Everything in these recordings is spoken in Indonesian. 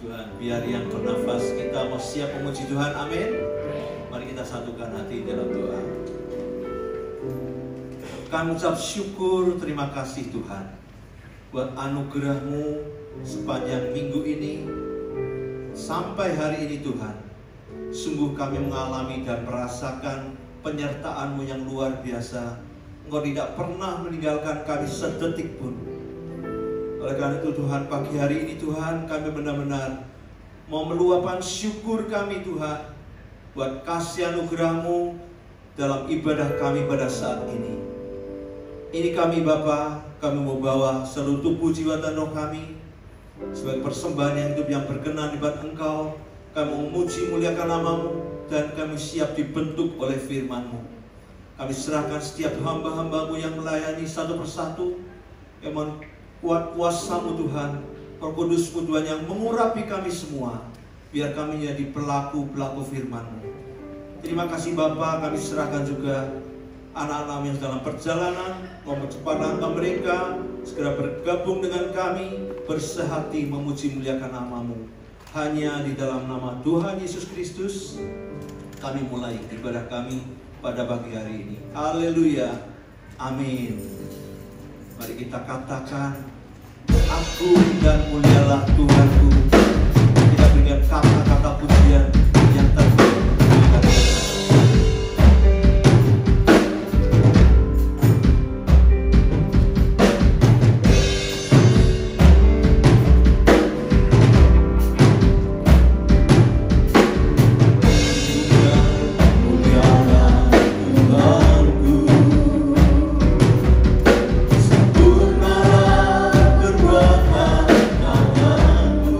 Tuhan. Biar yang bernafas kita mau siap memuji Tuhan. Amin. Mari kita satukan hati dalam doa. Kami ucap syukur, terima kasih Tuhan buat anugerah-Mu sepanjang minggu ini sampai hari ini Tuhan. Sungguh kami mengalami dan merasakan penyertaan-Mu yang luar biasa. Engkau tidak pernah meninggalkan kami sedetik pun. Oleh karena itu Tuhan, pagi hari ini Tuhan, kami benar-benar mau meluapkan syukur kami Tuhan buat kasih anugerah-Mu dalam ibadah kami pada saat ini. Ini kami Bapa, kami mau bawa seluruh tubuh, jiwa, dan roh kami sebagai persembahan yang hidup yang berkenan di hadapan Engkau. Kami memuji muliakan nama-Mu dan kami siap dibentuk oleh firman-Mu. Kami serahkan setiap hamba-hamba-Mu yang melayani satu persatu. Kami kuat kuasa-Mu Tuhan, Roh Kudus-Mu Tuhan yang mengurapi kami semua, biar kami jadi pelaku-pelaku firman-Mu. Terima kasih Bapa, kami serahkan juga anak-anak yang dalam perjalanan, mohon cepat langkah mereka, segera bergabung dengan kami, bersehati memuji muliakan nama-Mu. Hanya di dalam nama Tuhan Yesus Kristus, kami mulai ibadah kami pada pagi hari ini. Haleluya, amin. Mari kita katakan, agung dan mulialah Tuhanku. Kita berikan kata-kata pujian yang terbaik. Sempurnalah perbuatan tanganmu.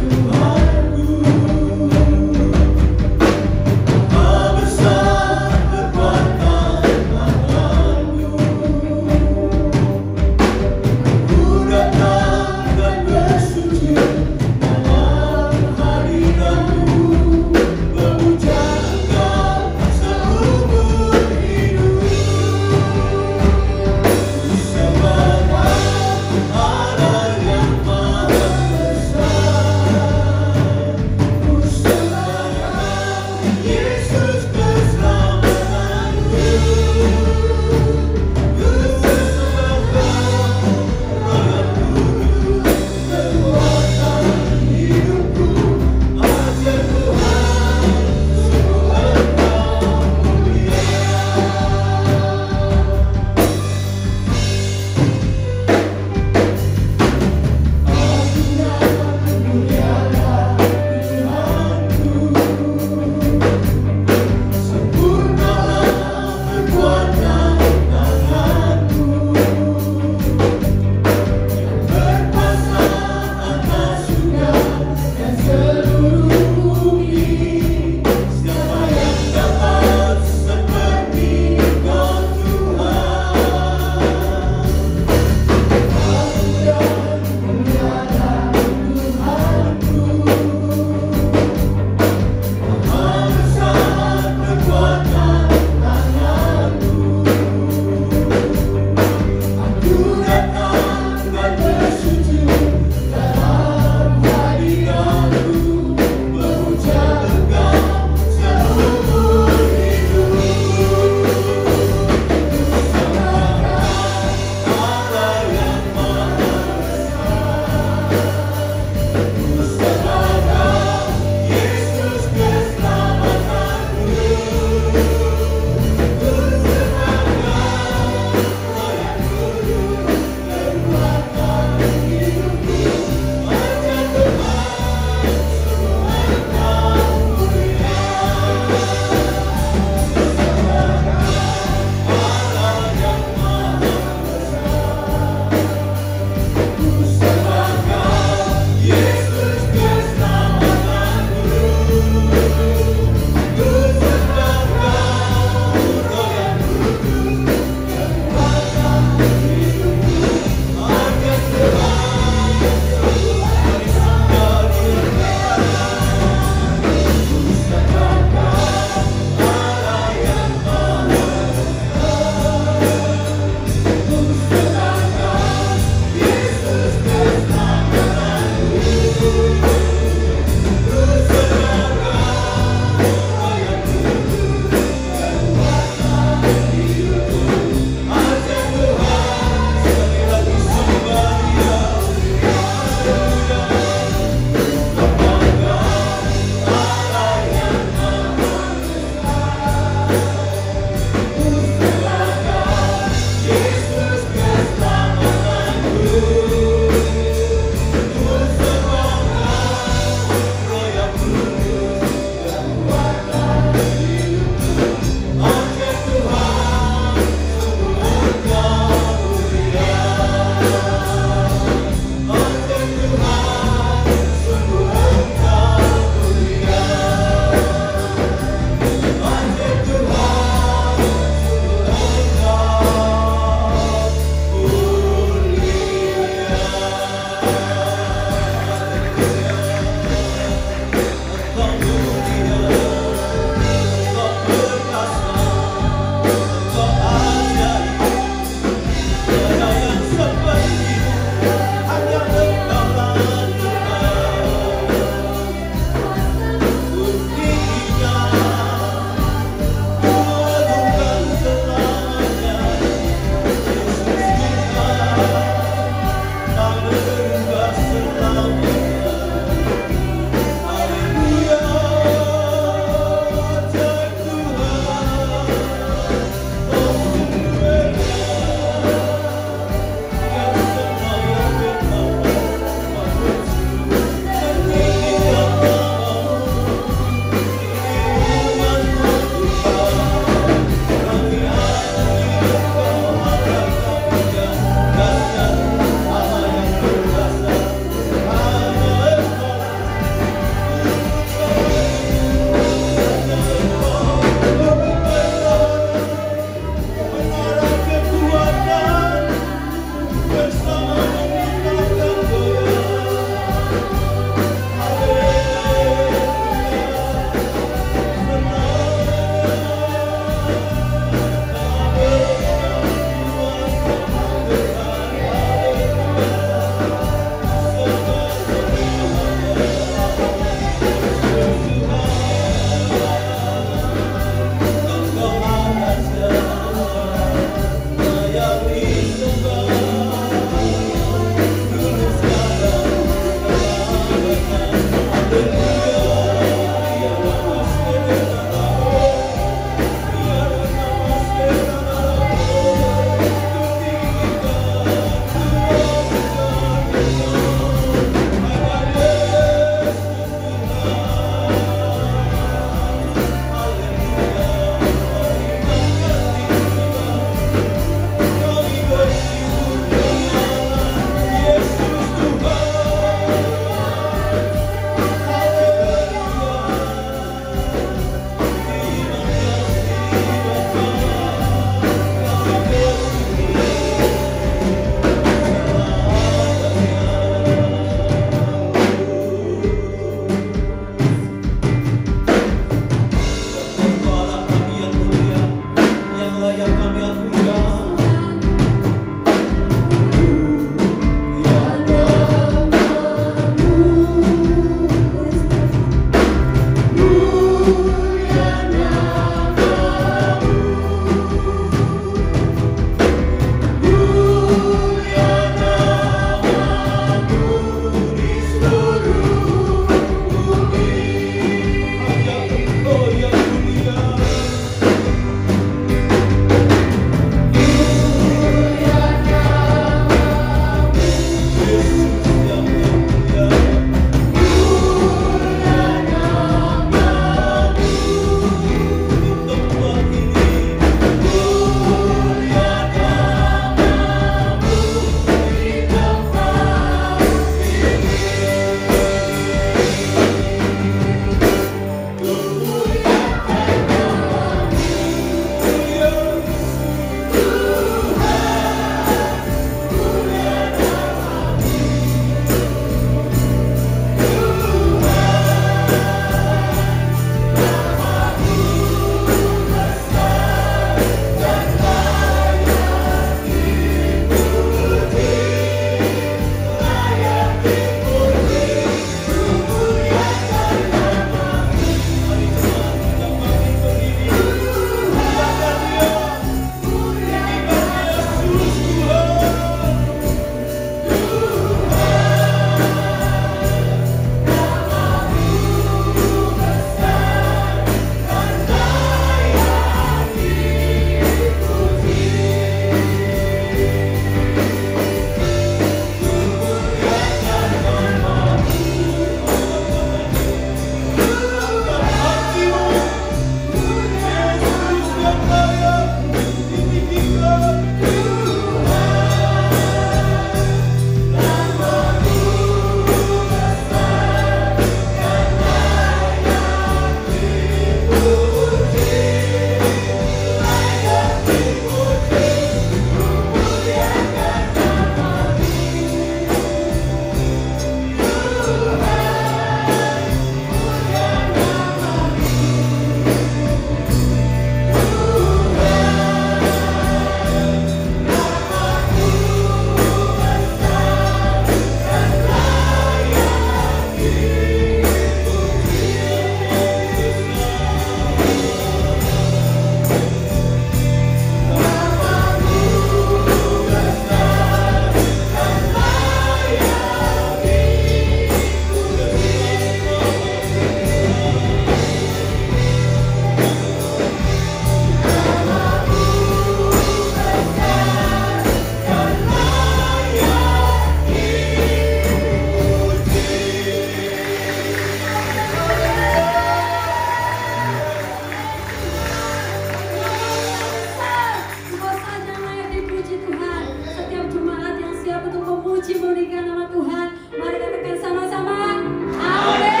memuji-muliakan nama Tuhan. Mari katakan sama-sama. Amin.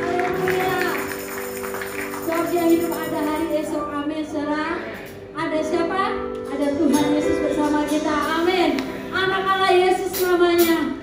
Haleluya. Sebab dia hidup ada hari esok. Amin. Saudara. Ada siapa? Ada Tuhan Yesus bersama kita. Amin. Anak Allah Yesus namanya.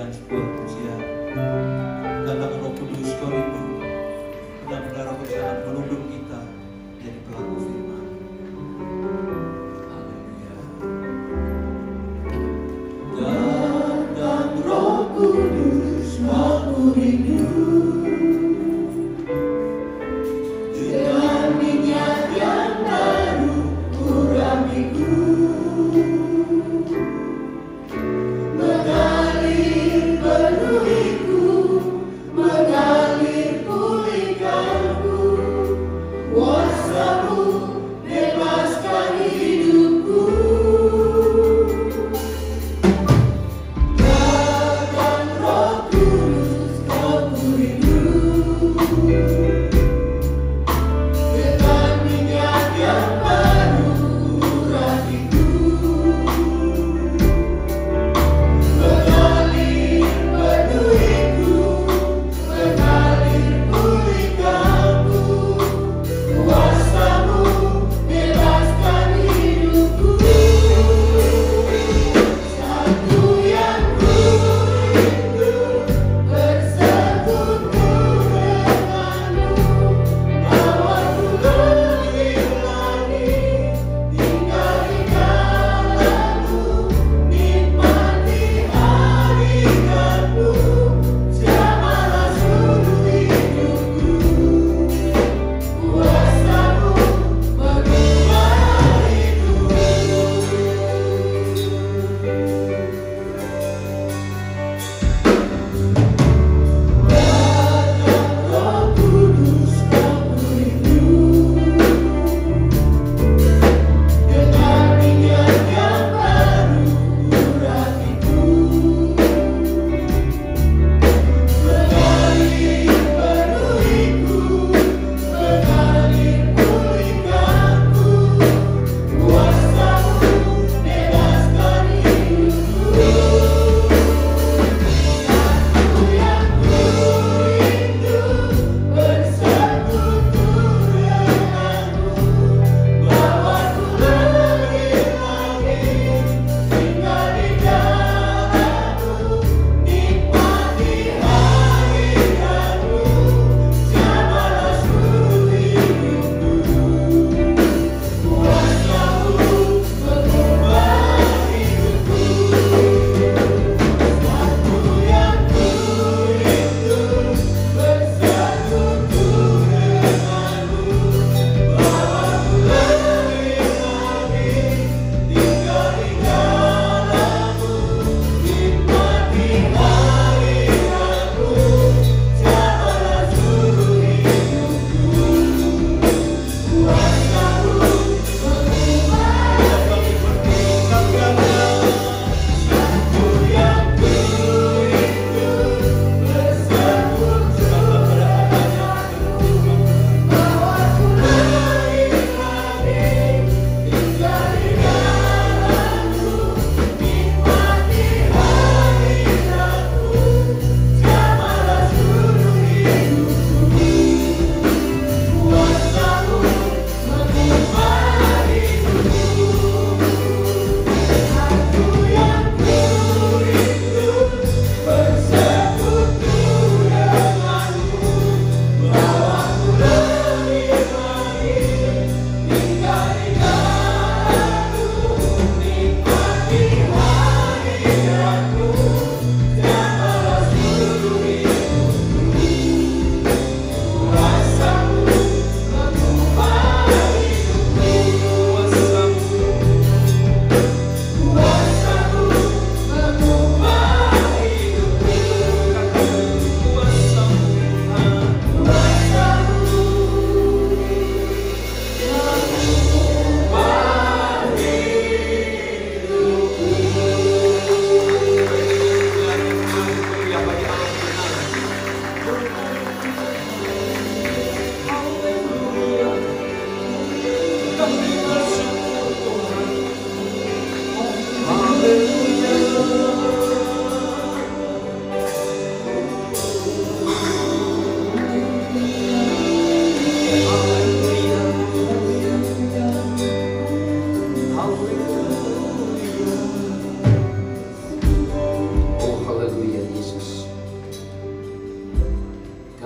dengan sebuah pujian. Datang Roh Kudus, Kau rindu benar-benar Roh Kudus akan menuntun kita jadi pelaku firman. Haleluya. Datang Roh Kudus, aku rindu dengan minyak yang baru urapiku, mengalir penuhiku, mengalir pulihkanku, kuasa-Mu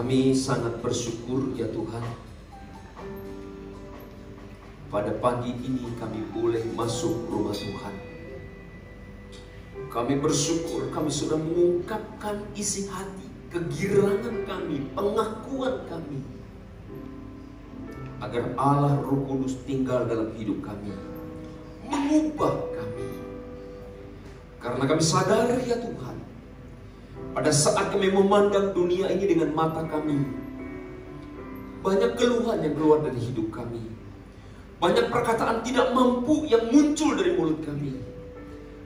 Kami sangat bersyukur ya Tuhan, pada pagi ini kami boleh masuk rumah Tuhan. Kami bersyukur kami sudah mengungkapkan isi hati, kegirangan kami, pengakuan kami, agar Allah Roh Kudus tinggal dalam hidup kami, mengubah kami. Karena kami sadar ya Tuhan, pada saat kami memandang dunia ini dengan mata kami, banyak keluhan yang keluar dari hidup kami, banyak perkataan tidak mampu yang muncul dari mulut kami.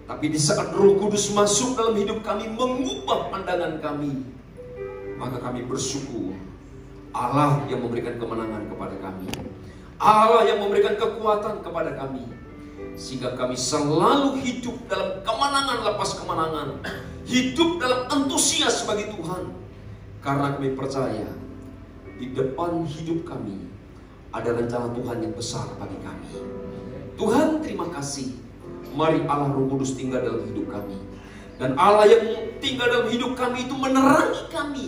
Tapi di saat Roh Kudus masuk dalam hidup kami, mengubah pandangan kami, maka kami bersyukur Allah yang memberikan kemenangan kepada kami, Allah yang memberikan kekuatan kepada kami, sehingga kami selalu hidup dalam kemenangan lepas kemenangan, hidup dalam antusias bagi Tuhan. Karena kami percaya di depan hidup kami ada rencana Tuhan yang besar bagi kami. Tuhan terima kasih. Mari Allah Roh Kudus tinggal dalam hidup kami. Dan Allah yang tinggal dalam hidup kami itu menerangi kami,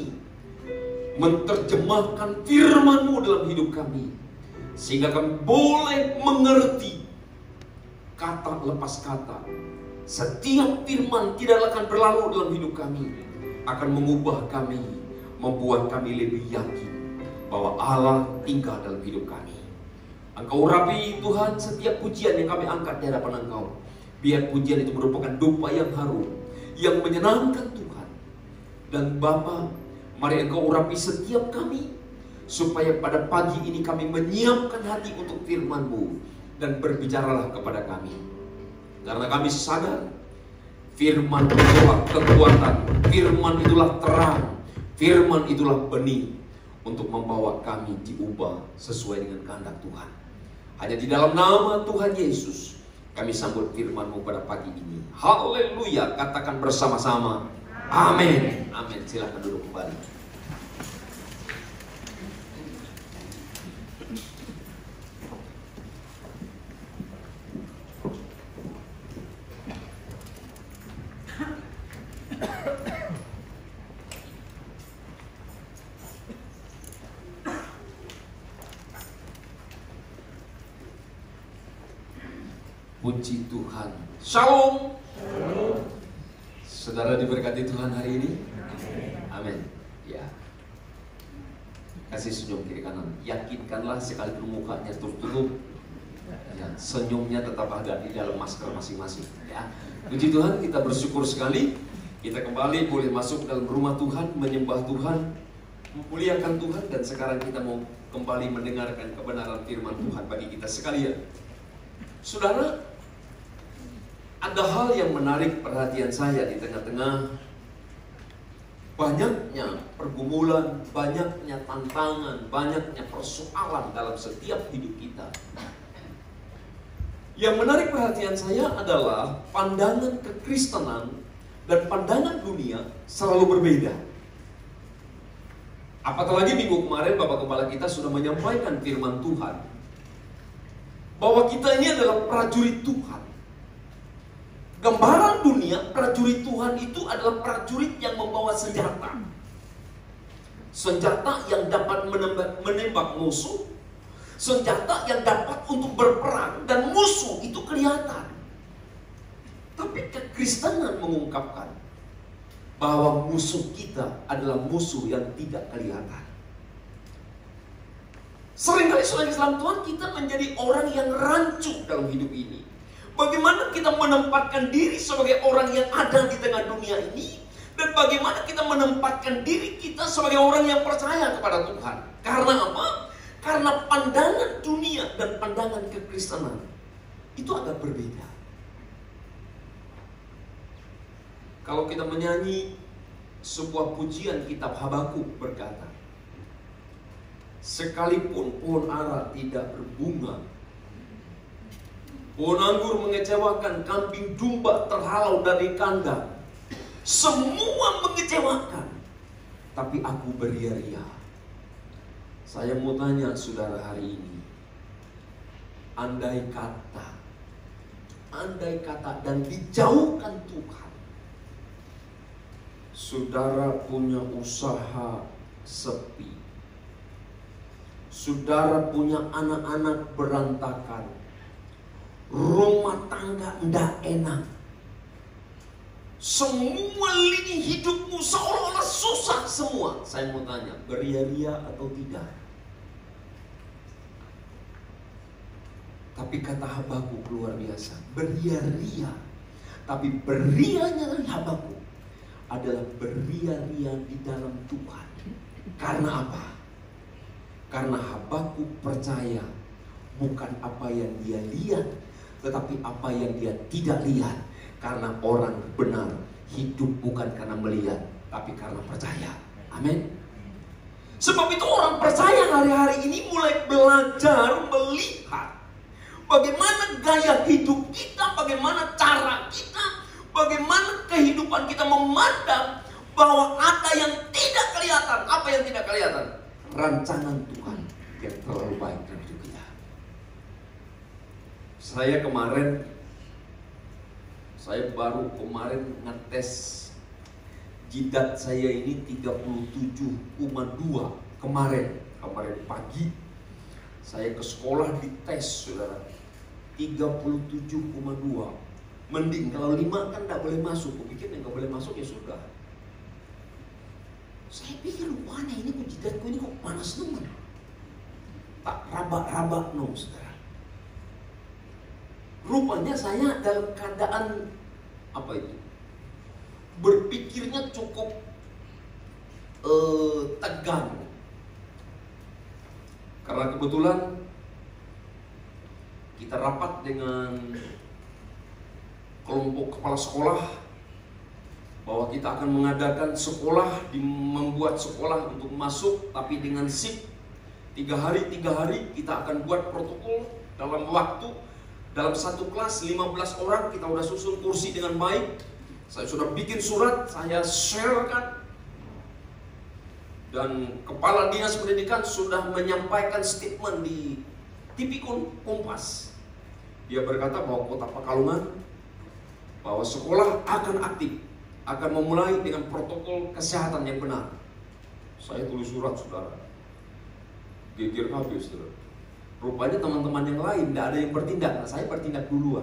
menerjemahkan firman-Mu dalam hidup kami, sehingga kami boleh mengerti kata lepas kata. Setiap firman tidak akan berlalu dalam hidup kami, akan mengubah kami, membuat kami lebih yakin bahwa Allah tinggal dalam hidup kami. Engkau urapi Tuhan setiap pujian yang kami angkat di hadapan Engkau. Biar pujian itu merupakan doa yang harum, yang menyenangkan Tuhan. Dan Bapa, mari Engkau urapi setiap kami, supaya pada pagi ini kami menyiapkan hati untuk firman-Mu, dan berbicaralah kepada kami. Karena kami sadar firman itulah kekuatan, firman itulah terang, firman itulah benih untuk membawa kami diubah sesuai dengan kehendak Tuhan. Hanya di dalam nama Tuhan Yesus kami sambut firman-Mu pada pagi ini. Haleluya, katakan bersama-sama amin. Amin. Silakan duduk kembali. Puji Tuhan. Shalom. Saudara diberkati Tuhan hari ini. Amin. Ya. Kasih senyum kiri kanan. Yakinkanlah sekalipun mukanya tertutup, ya, senyumnya tetap ada di dalam masker masing-masing. Ya. Puji Tuhan, kita bersyukur sekali. Kita kembali boleh masuk dalam rumah Tuhan, menyembah Tuhan, memuliakan Tuhan, dan sekarang kita mau kembali mendengarkan kebenaran firman Tuhan bagi kita sekalian. Saudara, ada hal yang menarik perhatian saya di tengah-tengah banyaknya pergumulan, banyaknya tantangan, banyaknya persoalan dalam setiap hidup kita. Yang menarik perhatian saya adalah pandangan kekristenan dan pandangan dunia selalu berbeda. Apatah lagi minggu kemarin Bapak Kepala kita sudah menyampaikan firman Tuhan, bahwa kita ini adalah prajurit Tuhan. Gambaran dunia, prajurit Tuhan itu adalah prajurit yang membawa senjata. Senjata yang dapat menembak musuh, senjata yang dapat untuk berperang, dan musuh itu kelihatan. Tapi kekristenan mengungkapkan bahwa musuh kita adalah musuh yang tidak kelihatan. Seringkali saudara Islam Tuhan, kita menjadi orang yang rancu dalam hidup ini. Bagaimana kita menempatkan diri sebagai orang yang ada di tengah dunia ini, dan bagaimana kita menempatkan diri kita sebagai orang yang percaya kepada Tuhan. Karena apa? Karena pandangan dunia dan pandangan kekristenan itu agak berbeda. Kalau kita menyanyi sebuah pujian kitab Habakuk berkata, sekalipun pohon ara tidak berbunga, pohon anggur mengecewakan, kambing domba terhalau dari kandang, semua mengecewakan, tapi aku beria-ria. Saya mau tanya saudara hari ini, andai kata dan dijauhkan Tuhan, saudara punya usaha sepi. Saudara punya anak-anak berantakan, rumah tangga ndak enak, semua lini hidupmu seolah-olah susah semua. Saya mau tanya, beria-ria atau tidak? Tapi kata Habakuk luar biasa, beria-ria. Tapi berianya dari Habakuk adalah beria-ria di dalam Tuhan. Karena apa? Karena Habakuk percaya bukan apa yang dia lihat, tetapi apa yang dia tidak lihat. Karena orang benar hidup bukan karena melihat, tapi karena percaya. Amin. Sebab itu orang percaya hari-hari ini mulai belajar melihat bagaimana gaya hidup kita, bagaimana cara kita, bagaimana kehidupan kita memandang bahwa ada yang tidak kelihatan. Apa yang tidak kelihatan? Rancangan Tuhan yang terlalu baik dalam hidup kita. Saya baru kemarin ngetes jidat saya ini 37,2 kemarin pagi. Saya ke sekolah dites, saudara, 37,2. Mending kalau 5 kan tidak boleh masuk. Aku pikir yang nggak boleh masuk ya sudah. Saya pikir mana ini kok jidatku ini kok panas teman. Tak rabak-rabak no, saudara. Rupanya saya dalam keadaan apa itu? Berpikirnya cukup tegang. Karena kebetulan kita rapat dengan kelompok kepala sekolah bahwa kita akan mengadakan sekolah, membuat sekolah untuk masuk, tapi dengan shift 3 hari kita akan buat protokol dalam waktu. Dalam satu kelas 15 orang kita sudah susun kursi dengan baik. Saya sudah bikin surat, saya sharekan. Dan Kepala Dinas Pendidikan sudah menyampaikan statement di TV Kompas. Dia berkata bahwa Kota Pekalongan, bahwa sekolah akan aktif, akan memulai dengan protokol kesehatan yang benar. Saya tulis surat, saudara. Geger habis, saudara. Rupanya teman-teman yang lain tidak ada yang bertindak. Nah, saya bertindak duluan.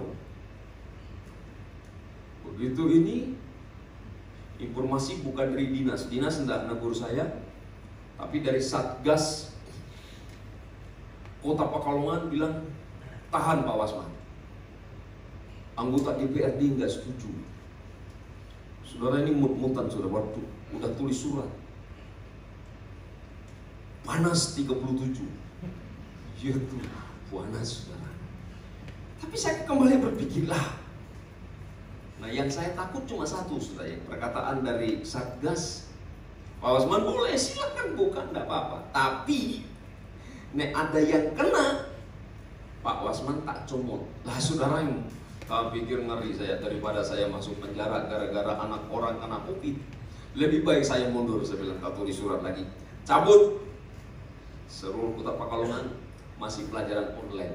Begitu ini informasi bukan dari dinas tidak negur saya, tapi dari Satgas Kota Pekalongan bilang, tahan Pak Wasman. Anggota DPRD nggak setuju. Saudara ini mut-mutan sudah waktu, udah tulis surat. Panas 37. Ya tuh, panas saudara. Tapi saya kembali berpikirlah. Nah, yang saya takut cuma satu, saudara, yang perkataan dari Satgas. Pak Wasman boleh, silakan bukan, enggak apa-apa. Tapi nek ada yang kena, Pak Wasman tak comot. Lah saudara, yang pikir ngeri saya, daripada saya masuk penjara gara-gara anak orang kena COVID. Lebih baik saya mundur, saya bilang, tak tulis surat lagi. Cabut. Seluruh Kota Pekalongan masih pelajaran online.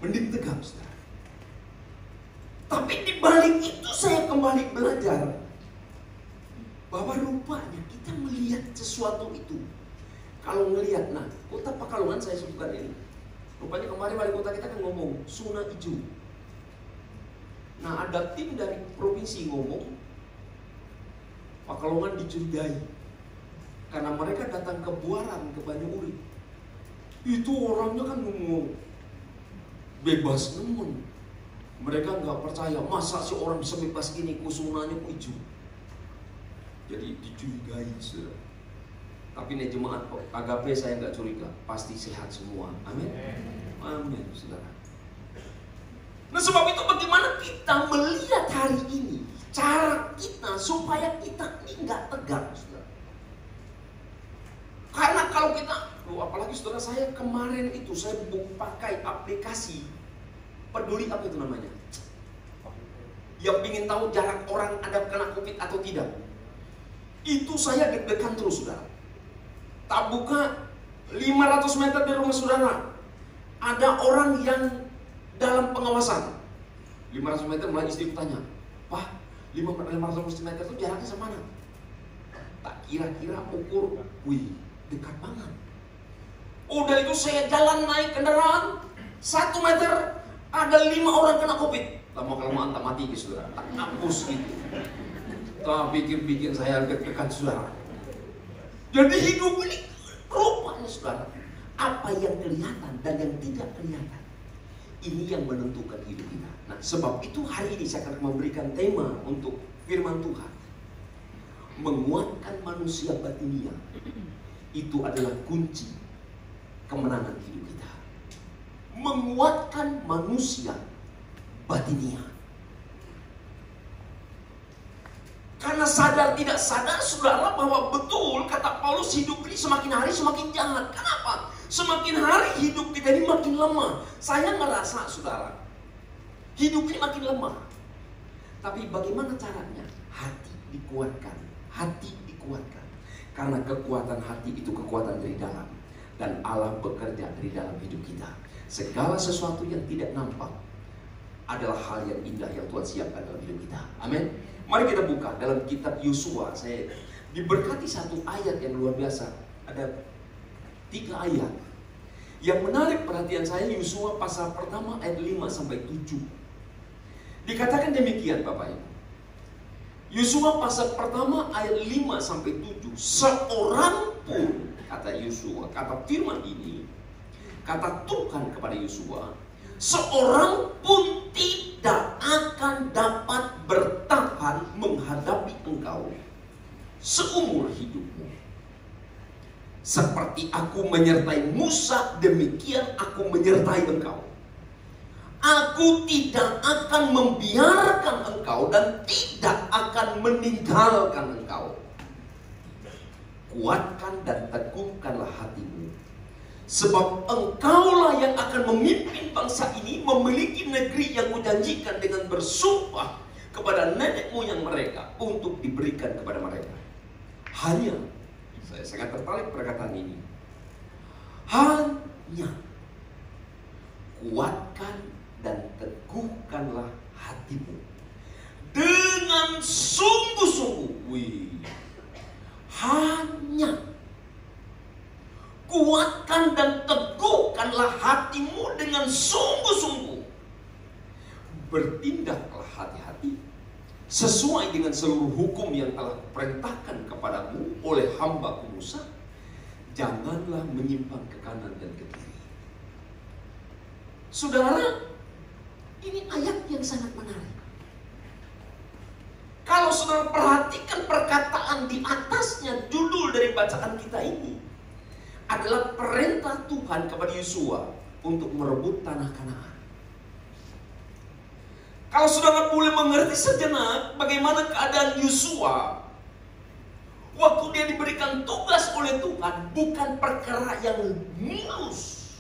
Mending tegap, saudara. Tapi di balik itu saya kembali belajar bahwa rupanya kita melihat sesuatu itu. Kalau melihat, nah, Kota Pekalongan saya sebutkan ini. Rupanya kemarin wali kota kita kan ngomong zona hijau. Nah, ada tim dari provinsi ngomong Pekalongan dicurigai karena mereka datang ke Buaran, ke Banyuurip. Itu orangnya kan ngomong bebas nemen. Mereka nggak percaya, masa sih orang bisa bebas gini, kusunanya kok hijau. Jadi dicurigai, saudara. Tapi nih jemaat AGP saya nggak curiga, pasti sehat semua. Amin. Amin, saudara. Nah, sebab itu bagaimana kita melihat hari ini, cara kita supaya kita ini nggak tegak, saudara. Karena kalau kita, apalagi saudara, saya kemarin itu saya pakai aplikasi Peduli, apa itu namanya? Yang ingin tahu jarak orang ada kena COVID atau tidak. Itu saya deg-degan terus, saudara. Tak buka 500 meter dari rumah saudara, ada orang yang dalam pengawasan. 500 meter mulai istri tanya, Pak, 500 meter itu jaraknya sama mana? Tak kira-kira ukur, wih, dekat banget. Udah itu saya jalan naik kendaraan 1 meter, ada 5 orang kena COVID. Lama-kelamaan tak mati ke saudara, tak hapus gitu. Tak pikir-pikir saya dekat saudara. Jadi hidup ini rupanya saudara, apa yang kelihatan dan yang tidak kelihatan, ini yang menentukan hidup kita. Nah, sebab itu hari ini saya akan memberikan tema untuk firman Tuhan. Menguatkan manusia batinia itu adalah kunci kemenangan hidup kita. Menguatkan manusia batinia. Karena sadar tidak sadar saudara bahwa betul kata Paulus, hidup ini semakin hari semakin jahat. Kenapa? Semakin hari hidup kita ini makin lemah. Saya ngerasa saudara, hidup ini makin lemah. Tapi bagaimana caranya? Hati dikuatkan. Hati dikuatkan. Karena kekuatan hati itu kekuatan dari dalam. Dan Allah bekerja dari dalam hidup kita. Segala sesuatu yang tidak nampak adalah hal yang indah yang Tuhan siapkan dalam hidup kita. Amin. Mari kita buka dalam kitab Yosua. Saya diberkati satu ayat yang luar biasa. Ada 3 ayat. Yang menarik perhatian saya, Yosua pasal pertama ayat 5-7. Dikatakan demikian Bapak Ibu. Yosua pasal pertama ayat 5-7. Seorang pun, kata Yosua, kata firman ini, kata Tuhan kepada Yosua, seorang pun tidak akan dapat bertahan menghadapi engkau seumur hidupmu. Seperti aku menyertai Musa, demikian aku menyertai engkau. Aku tidak akan membiarkan engkau dan tidak akan meninggalkan engkau. Kuatkan dan teguhkanlah hatimu, sebab engkaulah yang akan memimpin bangsa ini memiliki negeri yang kujanjikan dengan bersumpah kepada nenek moyang mereka untuk diberikan kepada mereka. Hanya, saya sangat tertarik perkataan ini, hanya kuatkan dan teguhkanlah hatimu dengan sungguh-sungguh. Hanya kuatkan dan teguhkanlah hatimu dengan sungguh-sungguh. Bertindaklah hati-hati sesuai dengan seluruh hukum yang telah perintahkan kepadamu oleh hamba-Ku Musa. Janganlah menyimpang ke kanan dan ke kiri. Saudara, ini ayat yang sangat menarik. Kalau saudara perhatikan perkataan di atasnya, judul dari bacaan kita ini adalah perintah Tuhan kepada Yosua untuk merebut tanah Kanaan. Kalau saudara boleh mengerti sejenak bagaimana keadaan Yosua waktu dia diberikan tugas oleh Tuhan, bukan perkara yang mulus.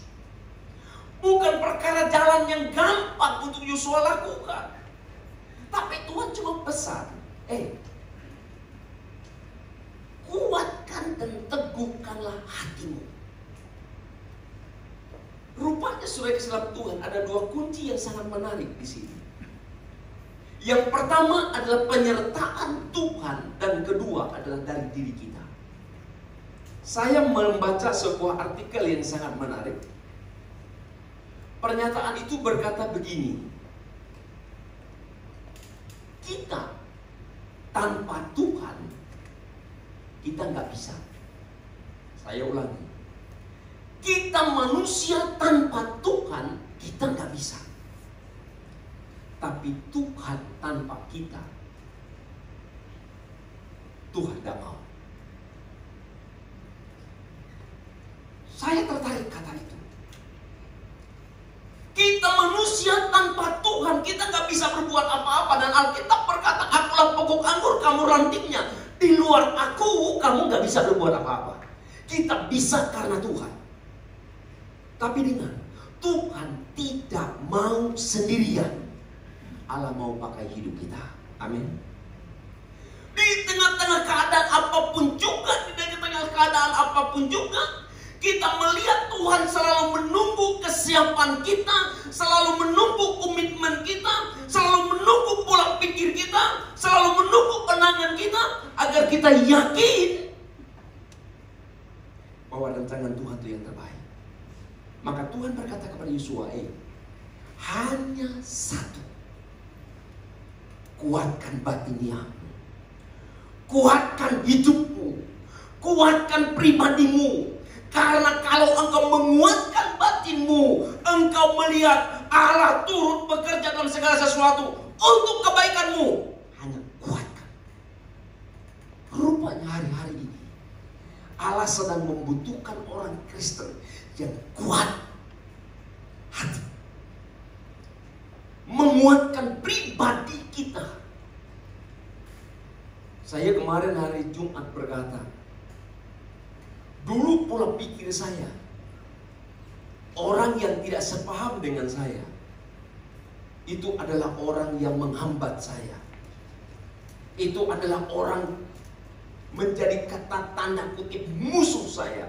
Bukan perkara jalan yang gampang untuk Yosua lakukan. Tapi Tuhan cuma pesan, kuatkan dan teguhkanlah hatimu. Rupanya saudara dalam Tuhan ada 2 kunci yang sangat menarik di sini. Yang pertama adalah penyertaan Tuhan, dan kedua adalah dari diri kita. Saya membaca sebuah artikel yang sangat menarik. Pernyataan itu berkata begini, kita tanpa Tuhan kita nggak bisa. Saya ulangi, kita manusia tanpa Tuhan kita nggak bisa. Tapi Tuhan tanpa kita, Tuhan nggak mau. Saya tertarik kata itu. Kita manusia tanpa Tuhan, kita nggak bisa berbuat apa-apa. Dan Alkitab berkata, akulah pokok anggur, kamu rantingnya. Di luar aku, kamu nggak bisa berbuat apa-apa. Kita bisa karena Tuhan. Tapi dengan Tuhan tidak mau sendirian. Allah mau pakai hidup kita. Amin. Di tengah-tengah keadaan apapun juga, di tengah-tengah keadaan apapun juga, kita melihat Tuhan selalu menunggu kesiapan kita, selalu menunggu komitmen kita, selalu menunggu pola pikir kita, selalu menunggu penangan kita, agar kita yakin bahwa rancangan Tuhan itu yang terbaik. Maka Tuhan berkata kepada Yosua, hanya satu, kuatkan batinmu, kuatkan hidupmu, kuatkan pribadimu. Karena kalau engkau menguatkan batinmu, engkau melihat Allah turut bekerja dalam segala sesuatu untuk kebaikanmu. Hanya kuatkan. Rupanya hari-hari ini Allah sedang membutuhkan orang Kristen yang kuat hati, menguatkan pribadi kita. Saya kemarin hari Jumat berkata, dulu pola pikir saya, orang yang tidak sepaham dengan saya itu adalah orang yang menghambat saya. Itu adalah orang menjadi kata tanda kutip musuh saya.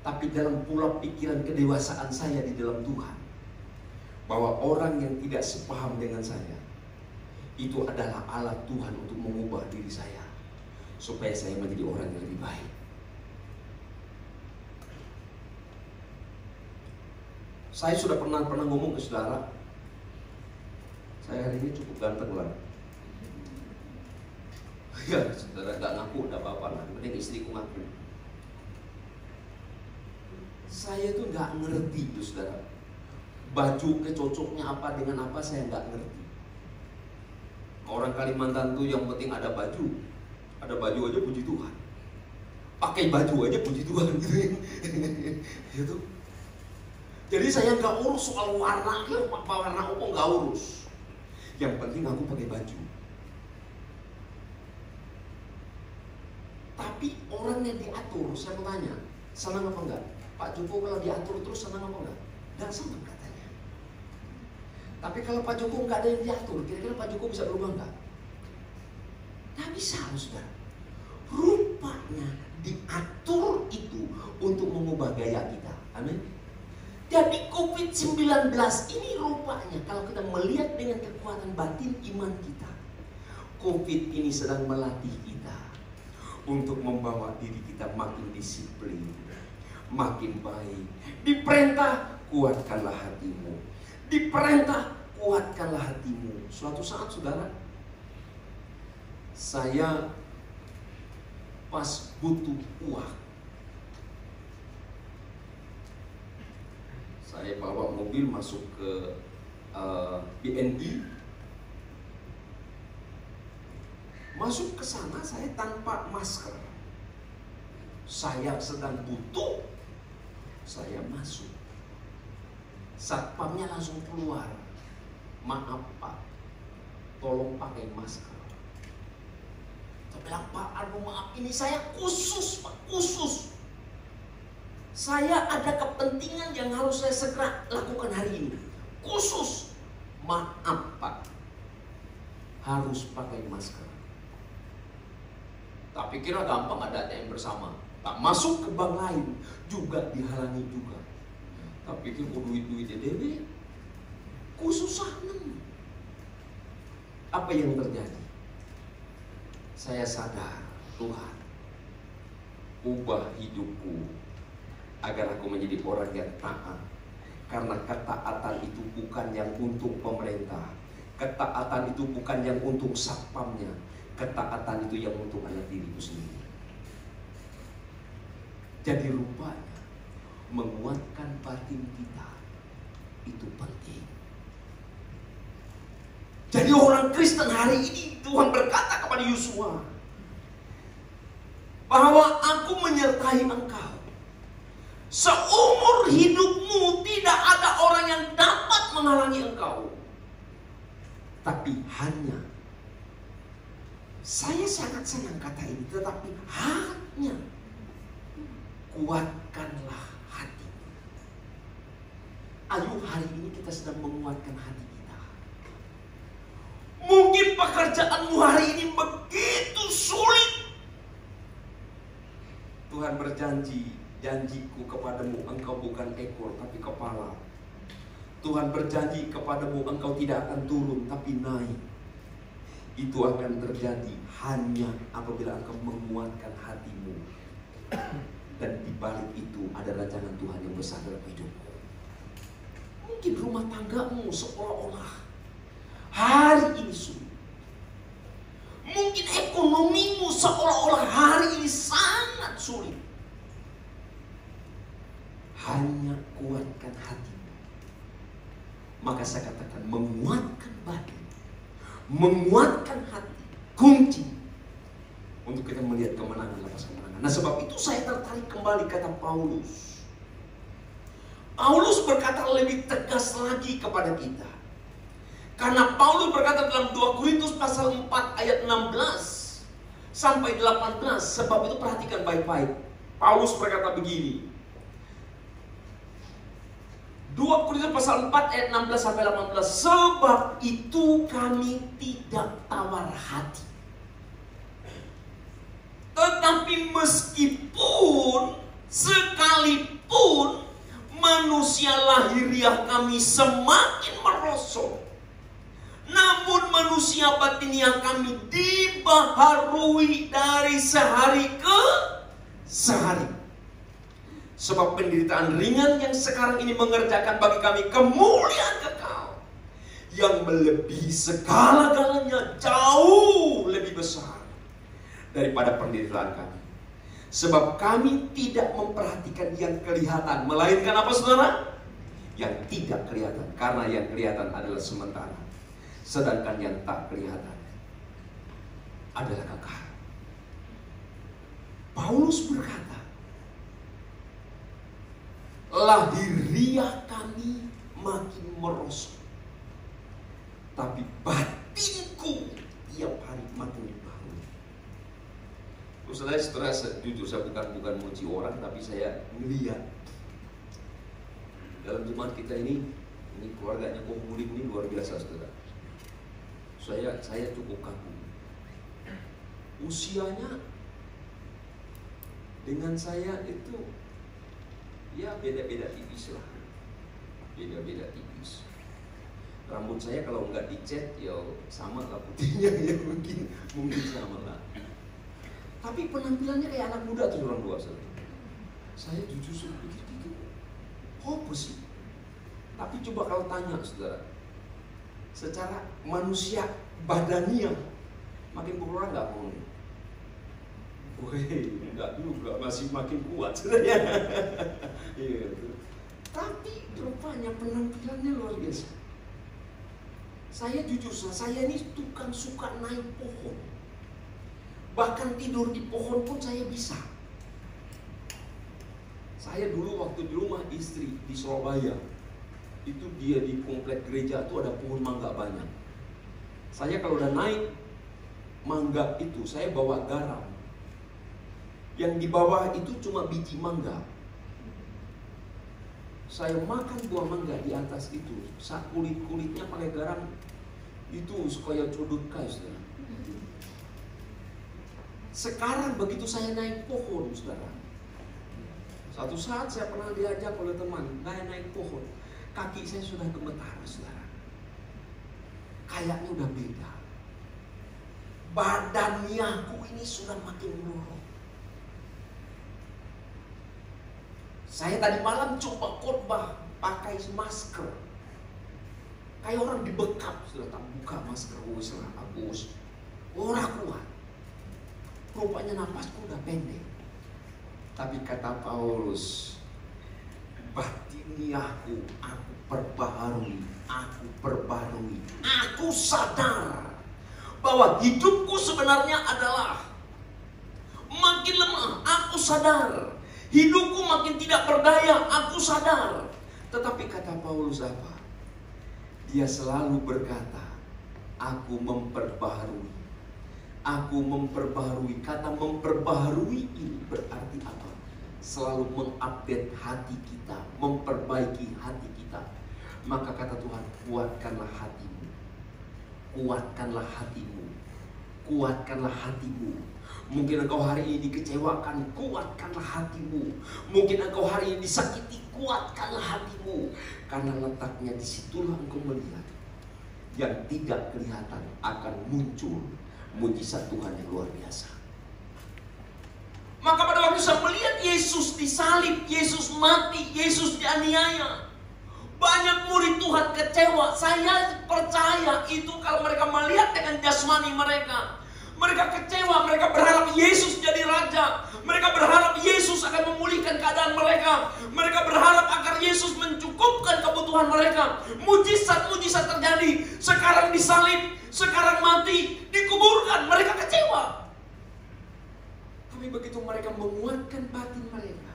Tapi dalam pola pikiran kedewasaan saya di dalam Tuhan, bahwa orang yang tidak sepaham dengan saya itu adalah alat Tuhan untuk mengubah diri saya supaya saya menjadi orang yang lebih baik. Saya sudah pernah ngomong ke saudara, saya hari ini cukup ganteng lah. Ya, saudara gak ngaku, gak apa-apa lah, penting istriku ngaku. Saya tuh gak ngerti tuh saudara, baju kecocoknya apa dengan apa saya gak ngerti. Orang Kalimantan tuh yang penting ada baju aja puji Tuhan, pakai baju aja puji Tuhan gitu. Jadi saya nggak urus soal warna apa nggak urus. Yang penting aku pakai baju. Tapi orang yang diatur, saya mau tanya, senang apa enggak? Pak Joko kalau diatur terus senang apa enggak? Nggak senang katanya. Tapi kalau Pak Joko nggak ada yang diatur, kira-kira Pak Joko bisa berubah nggak? Nggak bisa, saudara. Rupanya diatur itu untuk mengubah gaya kita. Amin. Jadi COVID-19 ini rupanya kalau kita melihat dengan kekuatan batin iman kita, COVID ini sedang melatih kita untuk membawa diri kita makin disiplin, makin baik. Diperintah, kuatkanlah hatimu. Diperintah, kuatkanlah hatimu. Suatu saat saudara, saya pas butuh uang, saya bawa mobil masuk ke BNI. Masuk ke sana saya tanpa masker. Saya sedang butuh, saya masuk. Satpamnya langsung keluar. Maaf Pak, tolong pakai masker. Saya bilang, Pak, aduh maaf, ini saya khusus Pak, khusus. Saya ada kepentingan yang harus saya segera lakukan hari ini. Khusus. Maaf Pak, harus pakai masker. Tak pikirnya gampang, ada yang bersama. Tak masuk ke bank lain juga dihalangi juga. Tak pikir duit-duitnya dewe, kususahan. Apa yang terjadi? Saya sadar, Tuhan, ubah hidupku agar aku menjadi orang yang taat. Karena ketaatan itu bukan yang untuk pemerintah, ketaatan itu bukan yang untuk satpamnya, ketaatan itu yang untuk anak diriku sendiri. Jadi rupanya menguatkan batin kita itu penting. Jadi orang Kristen hari ini Tuhan berkata kepada Yosua bahwa aku menyertai engkau. Seumur hidupmu tidak ada orang yang dapat menghalangi engkau. Tapi hanya, saya sangat senang kata ini, tetapi hanya kuatkanlah hatimu. Ayo hari ini kita sedang menguatkan hati kita. Mungkin pekerjaanmu hari ini begitu sulit. Tuhan berjanji, janjiku kepadamu, engkau bukan ekor tapi kepala. Tuhan berjanji kepadamu, engkau tidak akan turun tapi naik. Itu akan terjadi hanya apabila engkau menguatkan hatimu Dan di balik itu ada rancangan Tuhan yang besar dalam hidupmu. Mungkin rumah tanggamu seolah-olah hari ini sulit. Mungkin ekonomimu seolah-olah hari ini sangat sulit. Hanya kuatkan hatimu. Maka saya katakan menguatkan batin, menguatkan hati, kunci untuk kita melihat kemenangan lepas kemenangan. Nah, sebab itu saya tertarik kembali kata Paulus. Paulus berkata lebih tegas lagi kepada kita. Karena Paulus berkata dalam 2 Korintus pasal 4 ayat 16 sampai 18. Sebab itu perhatikan baik-baik. Paulus berkata begini. 2 Korintus pasal 4 ayat 16 sampai 18. Sebab itu kami tidak tawar hati. Tetapi meskipun sekalipun manusia lahiriah kami semakin merosot, namun manusia batiniah kami dibaharui dari sehari ke sehari. Sebab penderitaan ringan yang sekarang ini mengerjakan bagi kami kemuliaan kekal yang melebihi segala-galanya, jauh lebih besar daripada penderitaan kami. Sebab kami tidak memperhatikan yang kelihatan, melainkan apa saudara? Yang tidak kelihatan. Karena yang kelihatan adalah sementara, sedangkan yang tak kelihatan adalah kekal. Paulus berkata, lahiriah kami makin merosot, tapi batinku tiap hari makin dibangun. Saudara, jujur saya bukan muji orang, tapi saya melihat dalam jemaat kita ini keluarganya Komulik ini luar biasa, saudara. Saya cukup kagum. Usianya dengan saya itu ya beda-beda tipis lah. Beda-beda tipis. Rambut saya kalau nggak dicat ya sama lah putihnya ya, mungkin sama lah. Tapi penampilannya kayak anak muda tuh orang dua. Saya jujur begitu. Apa sih? Tapi coba kalau tanya saudara, secara manusia badaniah makin berkurang nggak mau nih? Woi, nggak juga, masih makin kuat sebenarnya. Iya. Tapi rupanya penampilannya luar biasa. Saya jujur, saya ini tukang suka naik pohon. Bahkan tidur di pohon pun saya bisa. Saya dulu waktu di rumah istri di Surabaya, itu dia di komplek gereja itu ada pohon mangga banyak. Saya kalau udah naik mangga itu, saya bawa garam. Yang di bawah itu cuma biji mangga. Saya makan buah mangga di atas itu, kulit-kulitnya pakai garam itu supaya cudut guys. Sekarang begitu saya naik pohon, saudara. Satu saat saya pernah diajak oleh teman, naik pohon. Kaki saya sudah gemetar, saudara. Kayaknya udah beda. Badannya aku ini sudah makin menurun. Saya tadi malam coba khotbah pakai masker. Kayak orang dibekap, sudah tak buka masker, bagus. Orang kuat. Rupanya napasku udah pendek. Tapi kata Paulus, batiniahku aku perbaharui. Aku sadar bahwa hidupku sebenarnya adalah makin lemah. Aku sadar. Hidupku makin tidak berdaya. Aku sadar. Tetapi kata Paulus apa? Dia selalu berkata, aku memperbaharui. Aku memperbaharui. Kata memperbaharui ini berarti apa? Selalu mengupdate hati kita, memperbaiki hati kita. Maka kata Tuhan, kuatkanlah hatimu. Kuatkanlah hatimu. Kuatkanlah hatimu. Mungkin engkau hari ini dikecewakan, kuatkanlah hatimu. Mungkin engkau hari ini disakiti, kuatkanlah hatimu. Karena letaknya disitulah engkau melihat yang tidak kelihatan akan muncul mujizat Tuhan yang luar biasa. Maka pada waktu saya melihat Yesus disalib, Yesus mati, Yesus dianiaya. Banyak murid Tuhan kecewa. Saya percaya itu kalau mereka melihat dengan jasmani mereka. Mereka kecewa, mereka berharap Yesus jadi raja. Mereka berharap Yesus akan memulihkan keadaan mereka. Mereka berharap agar Yesus mencukupkan kebutuhan mereka. Mujizat-mujizat terjadi. Sekarang disalib, sekarang mati, dikuburkan. Mereka kecewa. Tapi begitu mereka menguatkan batin mereka,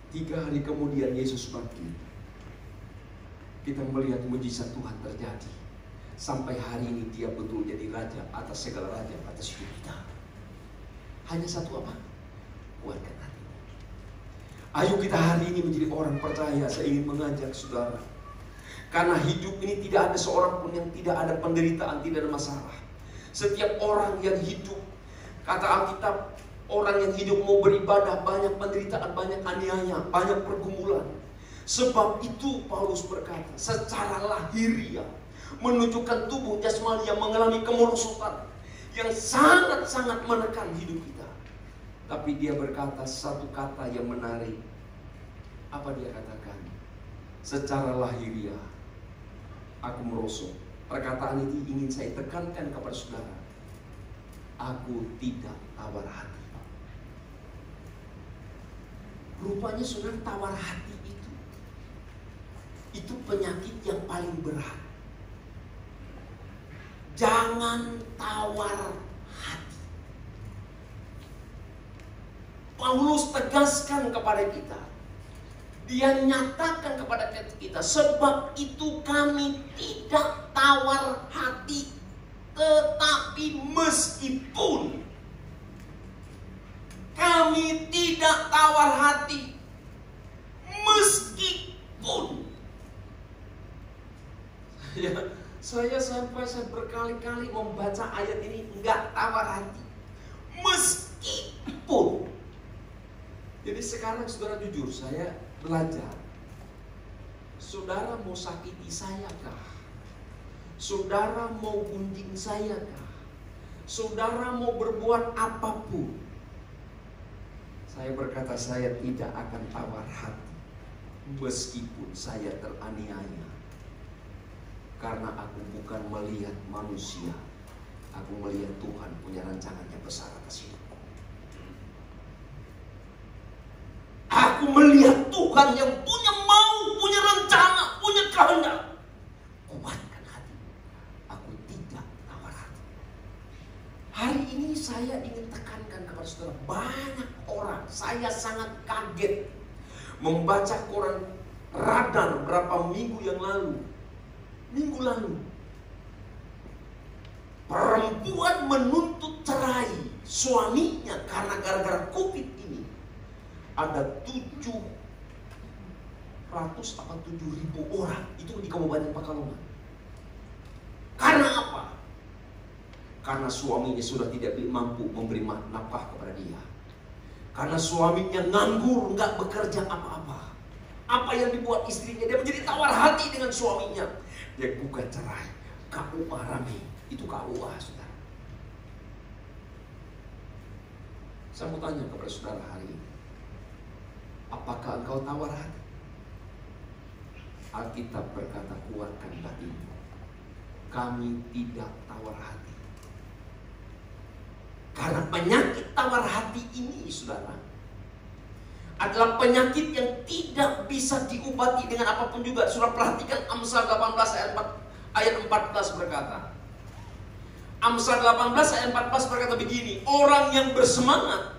3 hari kemudian Yesus bangkit. Kita melihat mujizat Tuhan terjadi. Sampai hari ini dia betul jadi raja atas segala raja, atas hidup kita. Hanya satu apa? Kuatkan hati. Ayo kita hari ini menjadi orang percaya. Saya ingin mengajak saudara. Karena hidup ini tidak ada seorang pun yang tidak ada penderitaan, tidak ada masalah. Setiap orang yang hidup, kata Alkitab, orang yang hidup mau beribadah, banyak penderitaan, banyak aniaya, banyak pergumulan. Sebab itu Paulus berkata, secara lahiriah menunjukkan tubuh jasmani yang mengalami kemerosotan yang sangat-sangat menekan hidup kita. Tapi dia berkata satu kata yang menarik. Apa dia katakan? Secara lahiriah aku merosot. Perkataan ini ingin saya tekankan kepada saudara. Aku tidak tawar hati. Rupanya saudara, tawar hati itu penyakit yang paling berat. Jangan tawar hati. Paulus tegaskan kepada kita. Dia nyatakan kepada kita, sebab itu kami tidak tawar hati. Tetapi meskipun kami tidak tawar hati, meskipun saya berkali-kali membaca ayat ini enggak tawar hati. Meskipun. Jadi sekarang saudara jujur, saya belajar. Saudara mau sakiti saya kah? Saudara mau gunjing saya kah? Saudara mau berbuat apapun, saya berkata saya tidak akan tawar hati. Meskipun saya teraniaya. Karena aku bukan melihat manusia, aku melihat Tuhan punya rancangan yang besar atas hidupku. Aku melihat Tuhan yang punya mau, punya rencana, punya kehendak. Kuatkan hati. Aku tidak tawar hati. Hari ini saya ingin tekankan kepada saudara, banyak orang, saya sangat kaget membaca koran Radar berapa minggu yang lalu. Minggu lalu, perempuan menuntut cerai suaminya karena gara-gara COVID ini. Ada 700 apa 7.000 orang itu di Kabupaten Pekalongan. Karena apa? Karena suaminya sudah tidak mampu memberi nafkah kepada dia. Karena suaminya nganggur, nggak bekerja apa-apa. Apa yang dibuat istrinya, dia menjadi tawar hati dengan suaminya. Dia gugat cerai, KUA rame. Itu KUA, saudara. Saya mau tanya kepada saudara hari ini, apakah engkau tawar hati? Alkitab berkata, kuatkan batinmu. Kami tidak tawar hati. Karena penyakit tawar hati ini, saudara, adalah penyakit yang tidak bisa diobati dengan apapun juga. Saudara perhatikan Amsal 18 ayat 14 berkata. Amsal 18 ayat 14 berkata begini. Orang yang bersemangat,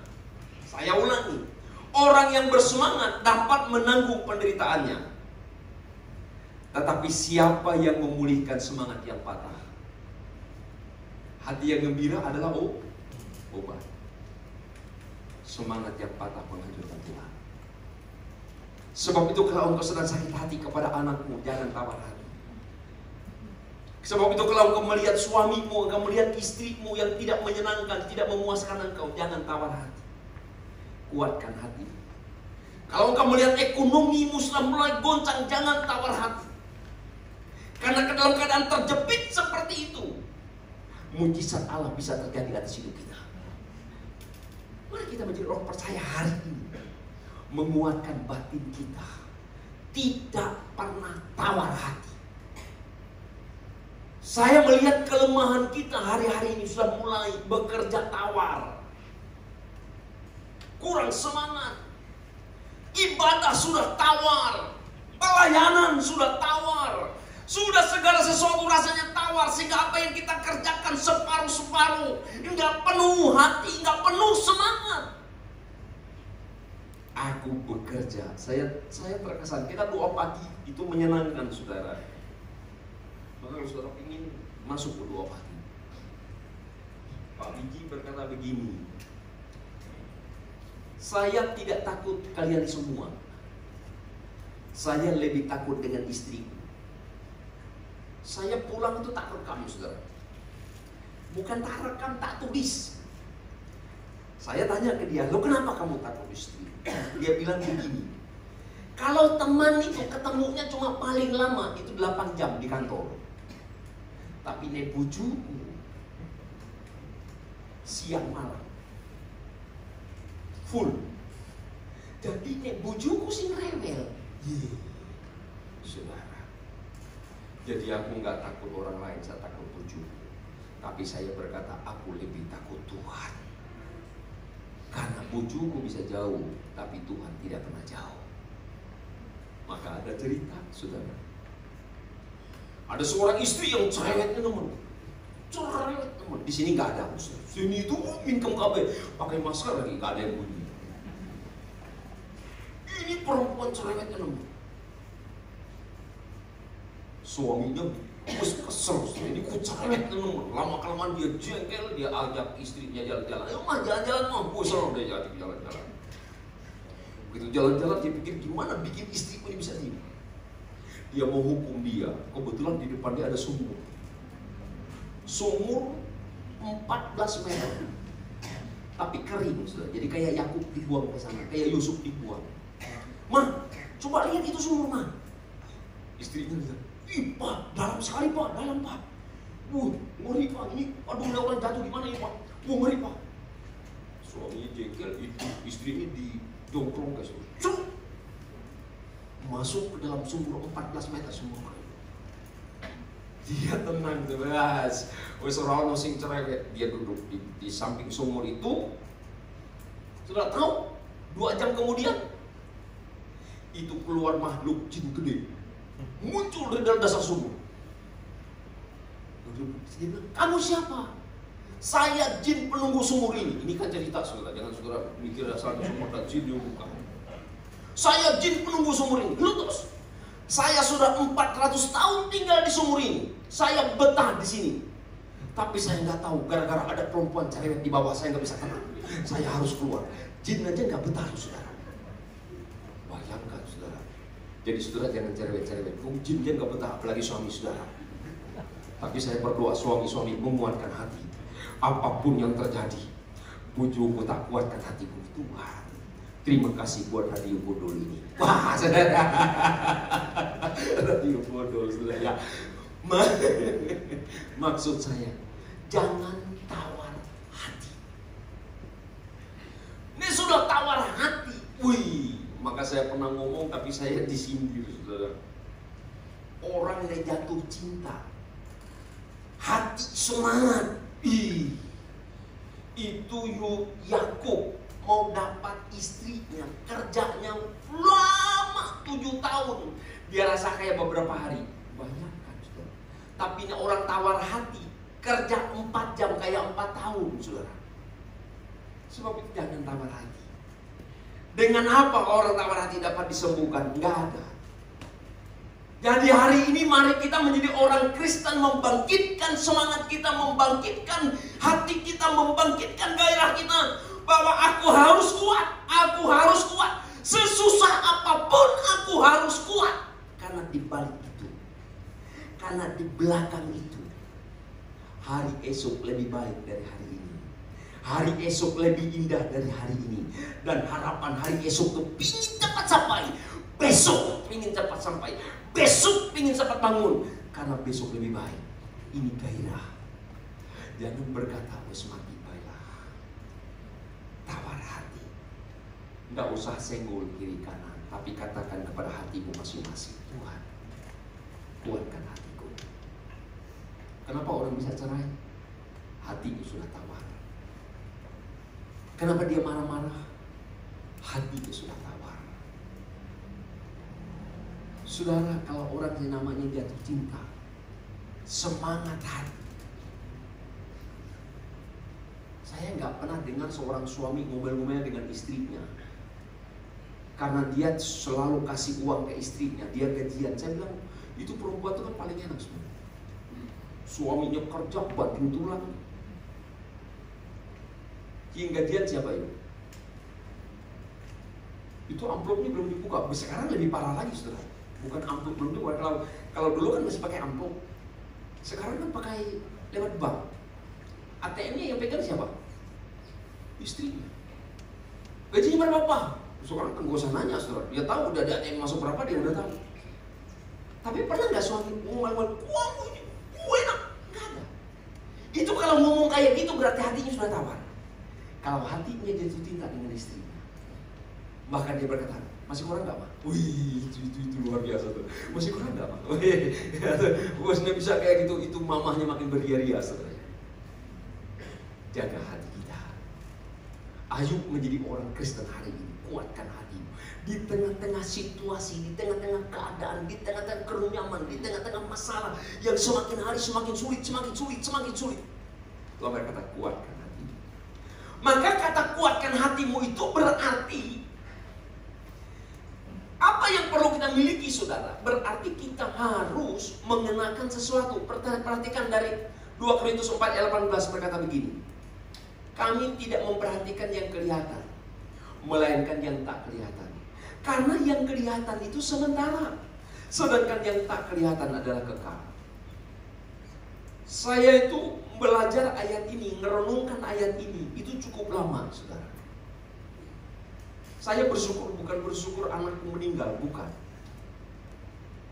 saya ulangi, orang yang bersemangat dapat menanggung penderitaannya. Tetapi siapa yang memulihkan semangat yang patah? Hati yang gembira adalah obat. Semangat yang patah menghancurkan Tuhan. Sebab itu kalau engkau sedang sakit hati kepada anakmu, jangan tawar hati. Sebab itu kalau engkau melihat suamimu, engkau melihat istrimu yang tidak menyenangkan, tidak memuaskan engkau, jangan tawar hati. Kuatkan hati. Kalau engkau melihat ekonomimu sudah mulai goncang, jangan tawar hati. Karena dalam keadaan terjepit seperti itu, mujizat Allah bisa terjadi atas hidup kita. Mari kita menjadi orang percaya hari ini. menguatkan batin kita. Tidak pernah tawar hati. Saya melihat kelemahan kita hari-hari ini sudah mulai bekerja tawar. Kurang semangat. Ibadah sudah tawar. Pelayanan sudah tawar. Sudah segala sesuatu rasanya tawar. Sehingga apa yang kita kerjakan separuh-separuh. Enggak penuh hati, enggak penuh semangat. Aku bekerja. Saya terkesan. Kita doa pagi itu menyenangkan, saudara. Maka kalau saudara ingin masuk ke doa pagi, Pak Biji berkata begini, saya tidak takut kalian semua. Saya lebih takut dengan istriku. Saya pulang itu tak rekam, saudara. Bukan tak rekam, tak tulis. Saya tanya ke dia, lo kenapa kamu tak tulis? Dia bilang begini, kalau teman itu ketemunya cuma paling lama itu 8 jam di kantor. Tapi nek bojoku siang malam full. Jadi nek bojoku sing rewel. Saudara. Jadi aku nggak takut orang lain, saya takut bojoku. Tapi saya berkata aku lebih takut Tuhan. Karena bojoku bisa jauh, tapi Tuhan tidak pernah jauh. Maka ada cerita, saudara. Ada seorang istri yang cerewetnya nemen. Cerewet nemen. Di sini nggak ada. Sini itu mingkem kabeh, pakai masker lagi, nggak ada yang bunyi. Ini perempuan cerewetnya nemen. Suaminya kesel, ini ku cerewetnya nemen. Lama-kelamaan dia jengkel, dia ajak istrinya jalan-jalan. Ayo mah jalan-jalan mah, bosan dia ajak jalan-jalan. Begitu jalan-jalan dia pikir gimana bikin istriku ini bisa diem. Dia mau hukum dia. Kebetulan di depan dia ada sumur. Sumur 14 meter. Tapi kering, saudara. Jadi kayak Yakub dibuang ke sana, kayak Yusuf dibuang. Mah, coba lihat itu sumur, mah. Istrinya bilang, ih Pak, dalam sekali Pak, dalam Pak. Ngeri Pak, ini aduh ada orang jatuh gimana ya Pak? Ngeri Pak. Suaminya jengkel, itu istrinya dijongkrong ke sumur. Masuk ke dalam sumur 14 meter sumur. Dia tenang jelas. Wes ora ono sing cerewet. Dia duduk di samping sumur itu. Sudah tahu 2 jam kemudian itu keluar makhluk jin gede. Muncul dari dalam dasar sumur. Dia bilang, kamu siapa? Saya jin penunggu sumur ini. Ini kan cerita, saudara. Jangan saudara mikir asalnya sumur dan jin bukan. Saya jin penunggu sumur ini. Lu terus. Saya sudah 400 tahun tinggal di sumur ini. Saya betah di sini. Tapi saya nggak tahu, gara-gara ada perempuan cerewet di bawah, saya nggak bisa tenang. Saya harus keluar. Jin aja nggak betah, saudara. Bayangkan, saudara. Jadi saudara jangan cerewet-cerewet. Jin dia nggak betah, apalagi suami saudara. Tapi saya berdoa suami-suami menguatkan hati. Apapun yang terjadi, bojoku tak kuatkan hatiku. Tuhan, terima kasih buat radio bodoh ini. Wah, saudara. Radio bodoh, saudara. Maksud saya, jangan tawar hati. Ini sudah tawar hati. Wih, maka saya pernah ngomong tapi saya disindir, saudara. Orang yang jatuh cinta, hati semangat. Itu Yakub mau dapat istrinya, kerjanya lama 7 tahun. Dia rasa kayak beberapa hari. Bayangkan, saudara. Tapi ini orang tawar hati, kerja 4 jam kayak 4 tahun, saudara. Sebab itu jangan tawar hati. Dengan apa orang tawar hati dapat disembuhkan? Enggak ada. Jadi hari ini mari kita menjadi orang Kristen, membangkitkan semangat kita, membangkitkan hati kita, membangkitkan gairah kita. Bahwa aku harus kuat, aku harus kuat. Sesusah apapun aku harus kuat. Karena di balik itu, karena di belakang itu, hari esok lebih baik dari hari ini. Hari esok lebih indah dari hari ini. Dan harapan hari esok itu ingin cepat sampai. Besok ingin cepat sampai. Besok ingin cepat bangun. Karena besok lebih baik. Ini gairah. Jangan berkata, wes mati baiklah. Tawar hati. Nggak usah senggol kiri kanan, tapi katakan kepada hatimu masing-masing, Tuhan, kuatkan hatiku. Kenapa orang bisa cerai? Hatinya sudah tawar. Kenapa dia marah-marah? Hatinya sudah tawar. Saudara, kalau orang yang namanya jatuh cinta, semangat hati. Saya nggak pernah dengar seorang suami ngomel-ngomel dengan istrinya karena dia selalu kasih uang ke istrinya, dia gajian. Saya bilang, itu perempuan itu kan paling enak semua. Suaminya kerja banting tulang. Yang gajian siapa itu? Itu amplopnya belum dibuka. Sekarang lebih parah lagi, saudara. Bukan amplop belum dibuka. Kalau dulu kan masih pakai amplop. Sekarang kan pakai lewat bank. ATM-nya yang pegang siapa? Istrinya. Gajinya berapa? Sekarang kan gak usah nanya, saudara. Dia tahu udah ada ATM masuk berapa, dia udah tahu. Tapi pernah nggak suami ngomong-ngomong, uang ini, enak? Nggak ada. Itu kalau ngomong kayak gitu berarti hatinya sudah tawar. Kalau hatinya jatuh cinta dengan istrinya, bahkan dia berkata, masih kurang nggak, Ma? Wih, itu luar biasa tuh. Masih kurang nggak, Ma? Wih, bosnya bisa kayak gitu, itu mamahnya makin beria-ria, saudara. Jaga hati kita. Ayub menjadi orang Kristen hari ini. Kuatkan hatimu. Di tengah-tengah situasi, di tengah-tengah keadaan, di tengah-tengah kerunyaman, di tengah-tengah masalah yang semakin hari semakin sulit, semakin sulit. Tuhan berkata, kuatkan hatimu. Maka kata kuatkan hatimu itu berarti apa yang perlu kita miliki, saudara? Berarti kita harus mengenakan sesuatu. Perhatikan dari 2 Korintus 4 ayat 18 berkata begini. Kami tidak memperhatikan yang kelihatan, melainkan yang tak kelihatan. Karena yang kelihatan itu sementara, sedangkan yang tak kelihatan adalah kekal. Saya itu belajar ayat ini, merenungkan ayat ini, itu cukup lama, saudara. Saya bersyukur, bukan bersyukur anakku meninggal, bukan.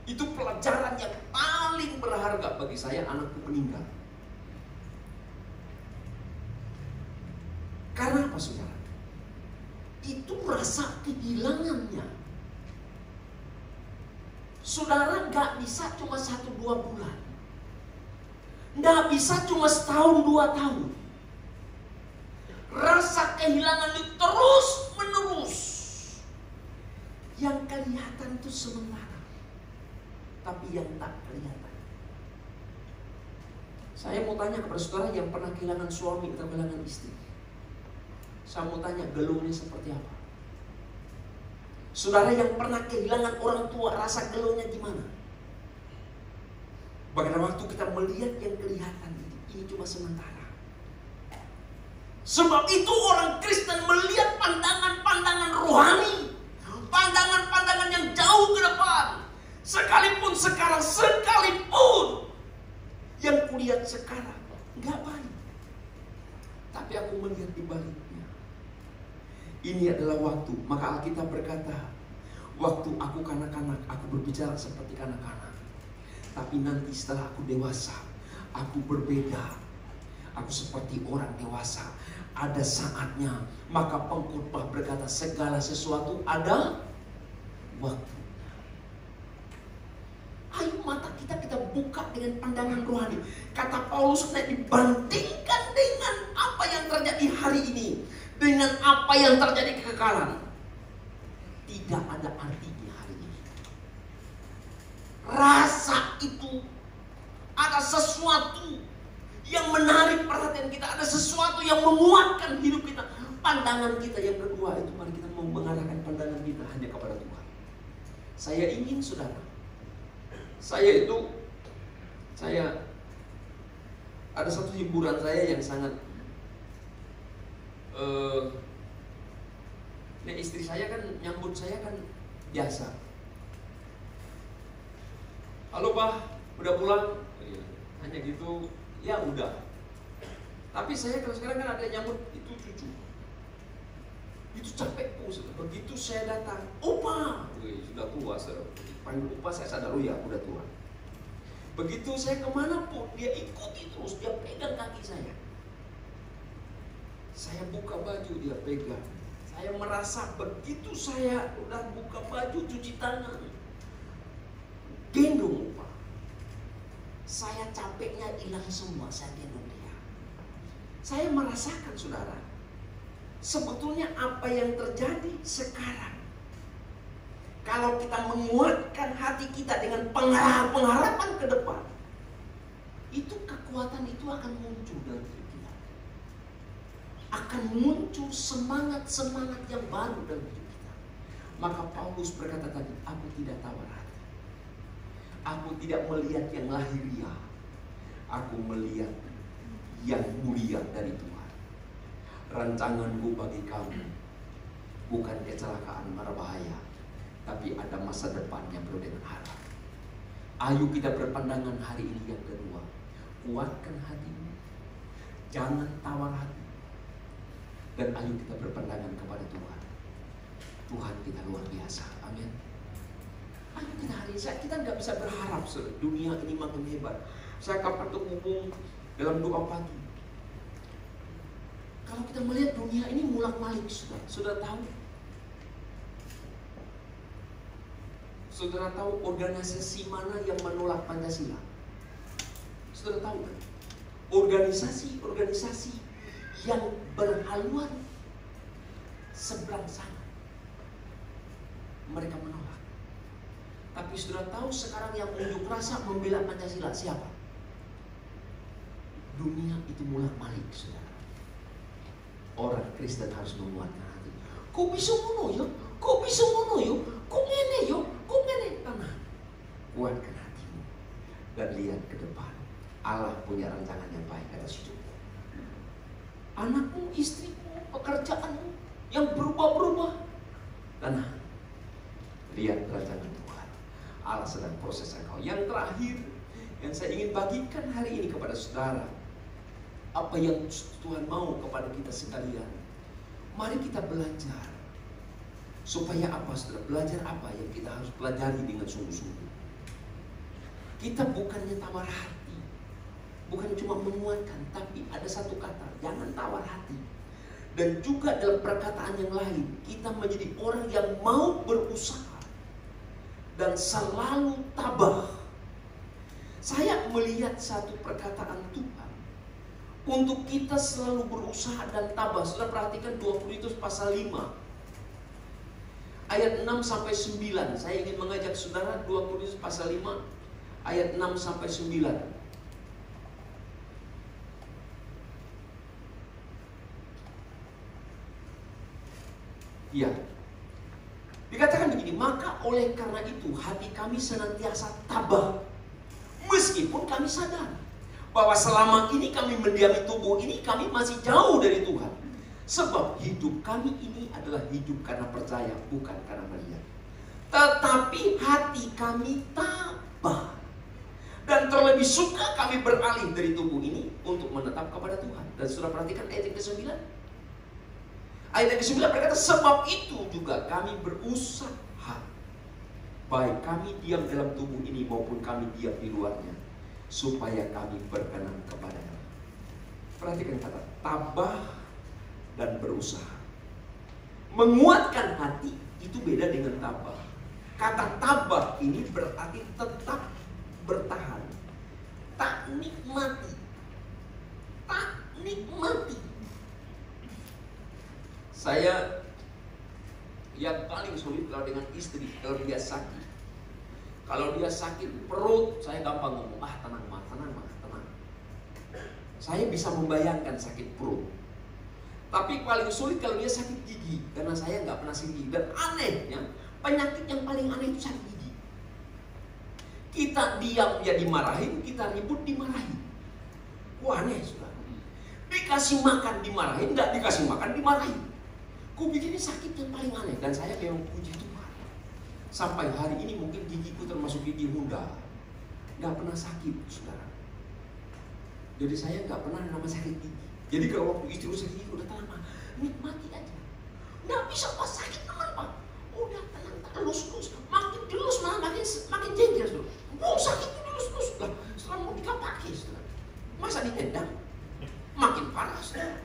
Itu pelajaran yang paling berharga bagi saya, anakku meninggal. Karena apa, saudara? Itu rasa kehilangannya. Saudara gak bisa cuma 1-2 bulan. Gak bisa cuma setahun 2 tahun. Rasa kehilangan itu terus menerus. Yang kelihatan itu sementara, tapi yang tak kelihatan. Saya mau tanya kepada saudara yang pernah kehilangan suami atau kehilangan istri. Saya mau tanya, gelungnya seperti apa? Saudara yang pernah kehilangan orang tua, rasa gelungnya gimana? Bagaimana waktu kita melihat yang kelihatan ini cuma sementara. Sebab itu orang Kristen melihat pandangan-pandangan rohani, pandangan-pandangan yang jauh ke depan. Sekalipun sekarang, sekalipun yang kulihat sekarang nggak baik, tapi aku melihat di baliknya. Ini adalah waktu. Maka Alkitab berkata, waktu aku kanak-kanak, aku berbicara seperti kanak-kanak. Tapi nanti setelah aku dewasa, aku berbeda. Aku seperti orang dewasa. Ada saatnya. Maka pengkhotbah berkata, segala sesuatu ada waktu. Ayo mata kita buka dengan pandangan rohani. Kata Paulus, dibandingkan dengan apa yang terjadi hari ini, dengan apa yang terjadi kekekalan, tidak ada artinya hari ini. Rasa itu ada sesuatu yang menarik perhatian kita, ada sesuatu yang menguatkan hidup kita. Pandangan kita yang kedua itu, mari kita mengarahkan pandangan kita hanya kepada Tuhan. Saya ingin, saudara, saya ada satu hiburan saya yang sangat istri saya kan nyambut saya kan biasa. Halo Pak, udah pulang? Hanya gitu, ya udah. Tapi saya kalau sekarang kan ada nyambut itu cucu. Itu capek pun. Begitu saya datang, Opa, sudah tua, panggil Opa saya sadar, oh ya udah tua. Begitu saya kemana pun dia ikuti terus, dia pegang kaki saya. Saya buka baju, dia pegang. Saya merasa begitu saya udah buka baju, cuci tangan, gendong lupa, saya capeknya hilang semua, saya gendong dia. Saya merasakan, saudara, sebetulnya apa yang terjadi sekarang, kalau kita menguatkan hati kita dengan pengharapan ke depan, itu kekuatan itu akan muncul dalam hidup kita. Akan muncul semangat-semangat yang baru dalam hidup kita. Maka Paulus berkata tadi, aku tidak tawar hati. Aku tidak melihat yang lahiriah. Aku melihat yang mulia dari Tuhan. Rancanganku bagi kamu bukan kecelakaan mara bahaya, tapi ada masa depan yang penuh dengan harap. Ayo kita berpandangan hari ini yang kedua. Kuatkan hatimu, jangan tawar hati, dan ayo kita berpandangan kepada Tuhan. Tuhan kita luar biasa, amin. Ayo kita hari ini, kita nggak bisa berharap dunia ini makin hebat. Saya kapan tuh ngomong dalam doa pagi, kalau kita melihat dunia ini mulak-malik, sudah tahu? Saudara tahu organisasi mana yang menolak Pancasila? Saudara tahu kan? Organisasi yang berhaluan seberang sana, mereka menolak. Tapi saudara tahu sekarang yang unjuk rasa membela Pancasila siapa? Dunia itu mulak-malik, saudara. Orang Kristen harus menguatkan hati. Kok bisa ngono ya? Kok bisa ngono ya? Kok ngene ya? Kok ngene? Tenang. Kuatkan hatimu dan lihat ke depan. Allah punya rancangan yang baik atas hidupmu. Anakmu, istrimu, pekerjaanmu yang berubah-berubah. Tenang. Lihat rancangan Tuhan. Allah sedang proses engkau. Yang terakhir yang saya ingin bagikan hari ini kepada saudara, apa yang Tuhan mau kepada kita sekalian. Mari kita belajar. Supaya apa, saudara? Belajar apa yang kita harus pelajari dengan sungguh-sungguh. Kita bukannya tawar hati, bukan cuma menguatkan, tapi ada satu kata, jangan tawar hati. Dan juga dalam perkataan yang lain, kita menjadi orang yang mau berusaha dan selalu tabah. Saya melihat satu perkataan Tuhan untuk kita selalu berusaha dan tabah. Sudah perhatikan 2 Korintus pasal 5 ayat 6 sampai 9. Saya ingin mengajak saudara 2 Korintus pasal 5 ayat 6 sampai 9. Ya. Dikatakan begini, maka oleh karena itu hati kami senantiasa tabah, meskipun kami sadar bahwa selama ini kami mendiami tubuh ini, kami masih jauh dari Tuhan. Sebab hidup kami ini adalah hidup karena percaya, bukan karena melihat. Tetapi hati kami tabah, dan terlebih suka kami beralih dari tubuh ini untuk menetap kepada Tuhan. Dan sudah perhatikan ayat yang ke-9. Ayat yang ke-9 berkata, sebab itu juga kami berusaha, baik kami diam dalam tubuh ini maupun kami diam di luarnya, supaya kami berkenan kepada-Nya. Perhatikan kata tabah dan berusaha. Menguatkan hati itu beda dengan tabah. Kata tabah ini berarti tetap bertahan, tak nikmati, tak nikmati. Saya yang paling sulit kalau dengan istri, kalau dia sakit. Kalau dia sakit perut, saya gampang ngomong, tenang mah, tenang. Saya bisa membayangkan sakit perut. Tapi paling sulit kalau dia sakit gigi, karena saya nggak pernah sakit gigi. Dan anehnya, penyakit yang paling aneh itu sakit gigi. Kita diam ya dimarahin, kita ribut dimarahin. Wah, aneh sudah. Dikasih makan dimarahin, nggak dikasih makan dimarahin. Ku bikin ini sakit yang paling aneh. Dan saya memang puji Tuhan, sampai hari ini mungkin gigiku termasuk gigi muda, nggak pernah sakit, saudara. Jadi saya nggak pernah nama sakit gigi. Jadi kalau waktu istri sakit gigi udah tenang, nikmati aja. Nggak bisa pas sakit teman pak, udah tenang, lus-lus, makin dilus malah makin jengkel. Oh sakit dilus-lus lah, setelah mau dikapaki, saudara. Masa ditendang, makin parah, saudara.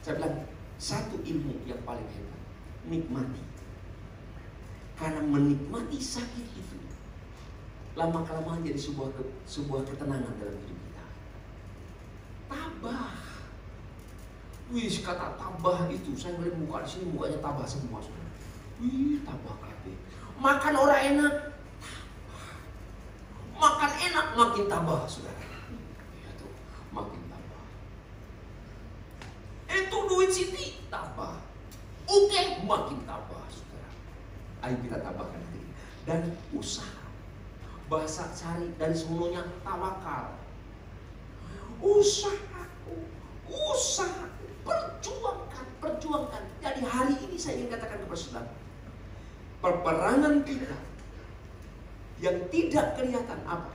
Saya bilang, Satu ilmu yang paling hebat, nikmati. Karena menikmati sakit itu lama-kelamaan jadi sebuah ketenangan dalam hidup kita. Tabah. Wih, kata tabah itu, saya melihat muka di sini, mukanya tabah semua. Wih, tabah kabeh. Makan orang enak, tabah. Makan enak makin tabah, saudara. Itu makin tabah. Itu duit sini tabah. Oke, makin tabah, saudara. Ayo kita tabahkan diri dan usaha. Bahasa cari dari semuanya tawakal. Usaha, perjuangkan. Jadi hari ini saya ingin katakan kepada saudara, peperangan kita yang tidak kelihatan apa?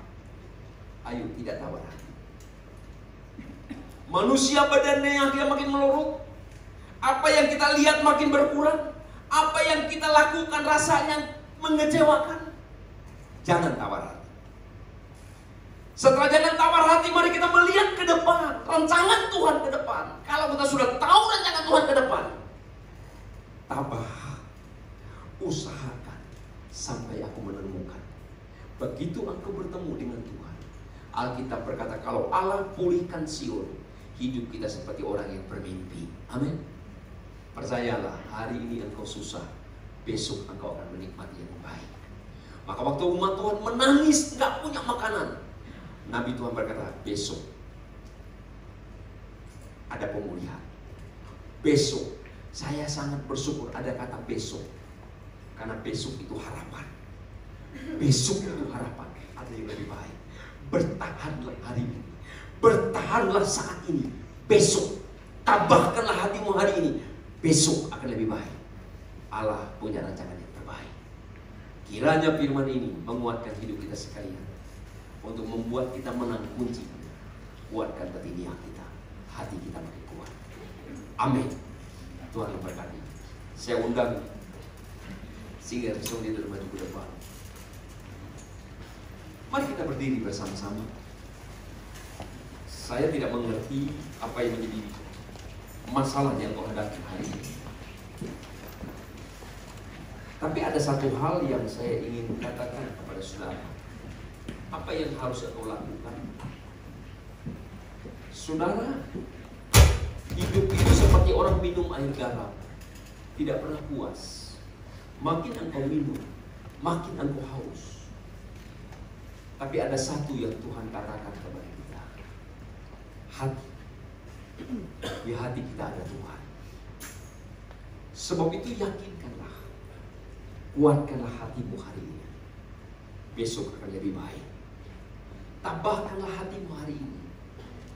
Ayo tidak tawar hati. Manusia badannya yang dia makin melorot, apa yang kita lihat makin berkurang, apa yang kita lakukan rasanya mengecewakan. Jangan tawar hati. Setelah jangan tawar hati, mari kita melihat ke depan, rancangan Tuhan ke depan. Kalau kita sudah tahu rancangan Tuhan ke depan, tabah, usahakan sampai aku menemukan. Begitu engkau bertemu dengan Tuhan, Alkitab berkata kalau Allah pulihkan Sion, hidup kita seperti orang yang bermimpi. Amin. Percayalah, hari ini engkau susah, besok engkau akan menikmati yang baik. Maka waktu umat Tuhan menangis gak punya makanan, Nabi Tuhan berkata, besok ada pemulihan. Besok, saya sangat bersyukur ada kata besok. Karena besok itu harapan. Besok itu harapan, ada yang lebih baik. Bertahanlah hari ini, bertahanlah saat ini. Besok, tabahkanlah hatimu hari ini. Besok akan lebih baik. Allah punya rancangan yang terbaik. Kiranya firman ini menguatkan hidup kita sekalian, untuk membuat kita menang kunci. Kuatkan hati kita, hati kita makin kuat. Amin. Tuhan memberkati. Saya undang singer songwriter maju ke depan. Mari kita berdiri bersama-sama. Saya tidak mengerti apa yang menjadi masalah yang kau hadapi hari ini. Tapi ada satu hal yang saya ingin katakan kepada saudara. Apa yang harus engkau lakukan? Saudara, hidup itu seperti orang minum air garam, tidak pernah puas. Makin engkau minum, makin engkau haus. Tapi ada satu yang Tuhan katakan kepada kita, hati. Di hati kita ada Tuhan. Sebab itu yakinkanlah, kuatkanlah hatimu hari ini. Besok akan lebih baik. Tabahkanlah hatimu hari ini.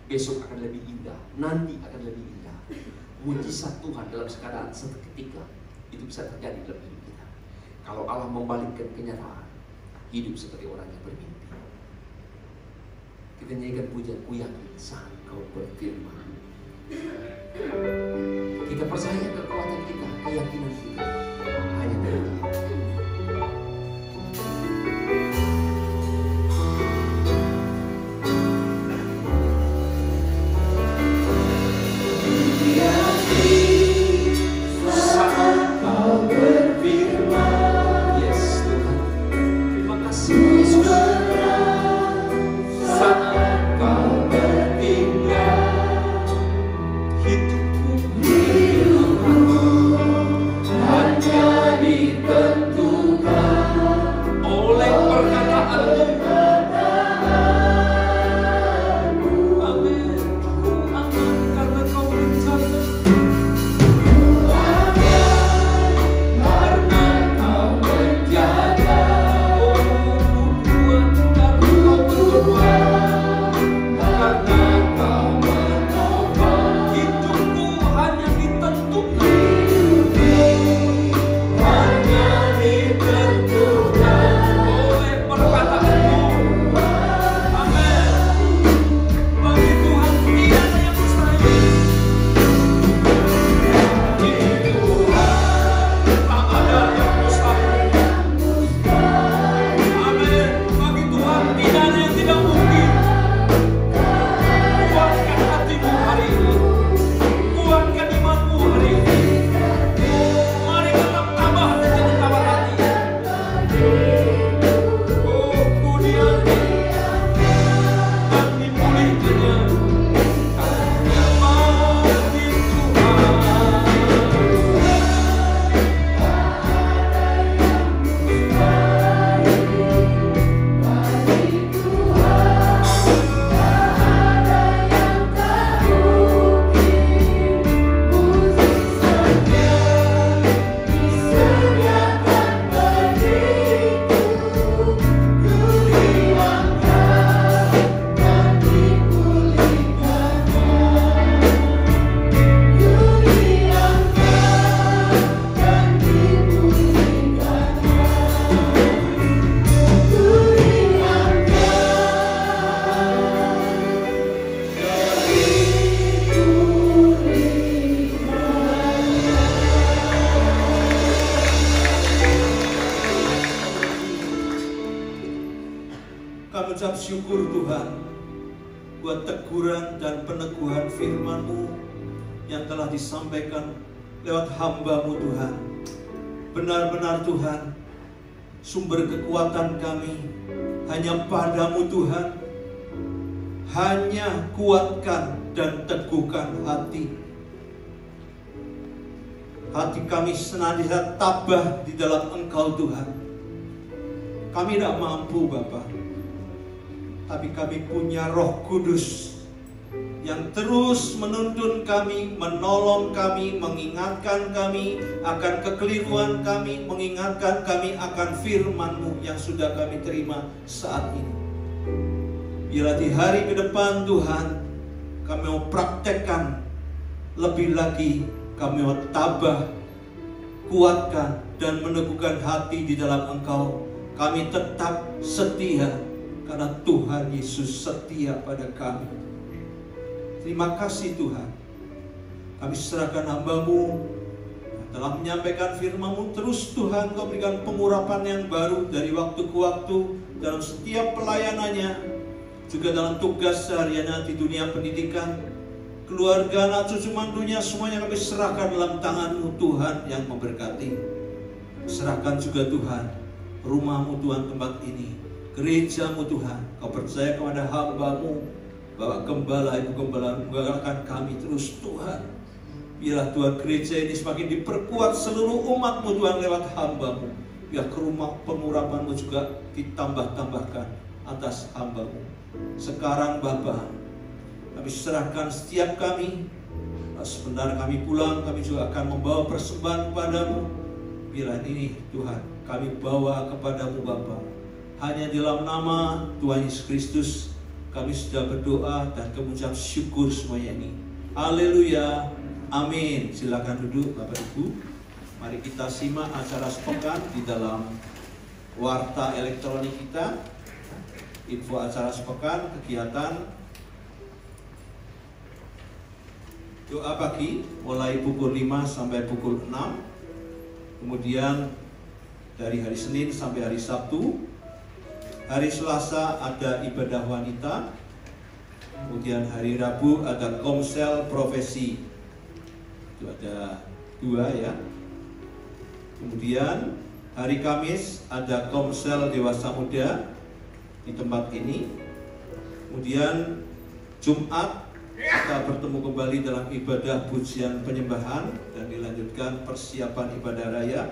Besok akan lebih indah. Nanti akan lebih indah. Mujizat Tuhan dalam keadaan seketika itu bisa terjadi dalam hidup kita. Kalau Allah membalikkan kenyataan, hidup seperti orang yang bermimpi. Kita nyanyikan pujian, ku yakin saat kau berfirman. Kita percaya kekuatan kita, keyakinan kita hanya dari Dia. Hidupku mengucap syukur Tuhan buat teguran dan peneguhan firman-Mu yang telah disampaikan lewat hamba-Mu Tuhan. Benar-benar Tuhan, sumber kekuatan kami hanya Padamu Tuhan. Hanya kuatkan dan teguhkan hati. Hati kami senantiasa tabah di dalam Engkau Tuhan. Kami tidak mampu Bapa, tapi kami punya Roh Kudus yang terus menuntun kami, menolong kami, mengingatkan kami akan kekeliruan kami, mengingatkan kami akan firman-Mu yang sudah kami terima saat ini. Bila di hari ke depan Tuhan, kami mau praktekkan lebih lagi, kami mau tabah, kuatkan dan meneguhkan hati di dalam Engkau. Kami tetap setia karena Tuhan Yesus setia pada kami. Terima kasih Tuhan. Kami serahkan hamba-Mu yang telah menyampaikan firman-Mu. Terus Tuhan Kau berikan pengurapan yang baru dari waktu ke waktu dalam setiap pelayanannya, juga dalam tugas sehariannya di dunia pendidikan, keluarga, anak cucu mantunya, semuanya kami serahkan dalam tangan-Mu Tuhan yang memberkati. Serahkan juga Tuhan rumah-Mu Tuhan, tempat ini, gereja-Mu Tuhan. Kau percaya kepada hamba-Mu, Bapak Gembala, Ibu Gembala, menggerakkan kami terus Tuhan. Biarlah Tuhan gereja ini semakin diperkuat seluruh umat-Mu Tuhan lewat hamba-Mu. Biar pengurapan-Mu juga ditambah-tambahkan atas hamba-Mu. Sekarang Bapa, kami serahkan setiap kami. Sebentar kami pulang, kami juga akan membawa persembahan kepadamu. Bila ini Tuhan, kami bawa kepadamu Bapa. Hanya di dalam nama Tuhan Yesus Kristus kami sudah berdoa dan mengucap syukur semuanya ini. Haleluya, amin. Silakan duduk Bapak Ibu. Mari kita simak acara sepekan di dalam warta elektronik kita. Info acara sepekan, kegiatan doa pagi mulai pukul 5 sampai pukul 6. Kemudian dari hari Senin sampai hari Sabtu. Hari Selasa ada ibadah wanita. Kemudian hari Rabu ada komsel profesi. Itu ada 2 ya. Kemudian hari Kamis ada komsel dewasa muda di tempat ini. Kemudian Jumat kita bertemu kembali dalam ibadah pujian penyembahan dan dilanjutkan persiapan ibadah raya.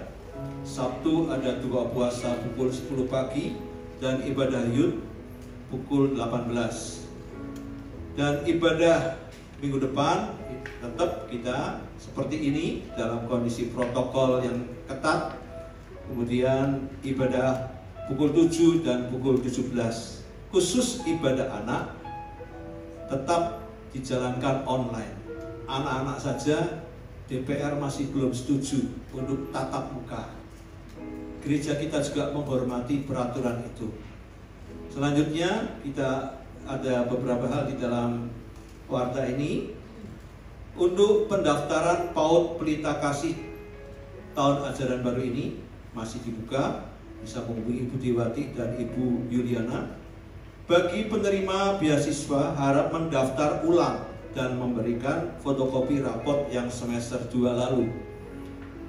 Sabtu ada doa puasa pukul 10 pagi dan ibadah Yud pukul 18. Dan ibadah minggu depan tetap kita seperti ini dalam kondisi protokol yang ketat. Kemudian ibadah pukul 7 dan pukul 17. Khusus ibadah anak tetap dijalankan online. Anak-anak saja DPR masih belum setuju untuk tatap muka. Gereja kita juga menghormati peraturan itu. Selanjutnya kita ada beberapa hal di dalam warta ini. Untuk pendaftaran PAUD Pelita Kasih tahun ajaran baru ini masih dibuka. Bisa menghubungi Ibu Dewati dan Ibu Yuliana. Bagi penerima beasiswa harap mendaftar ulang dan memberikan fotokopi rapot yang semester 2 lalu.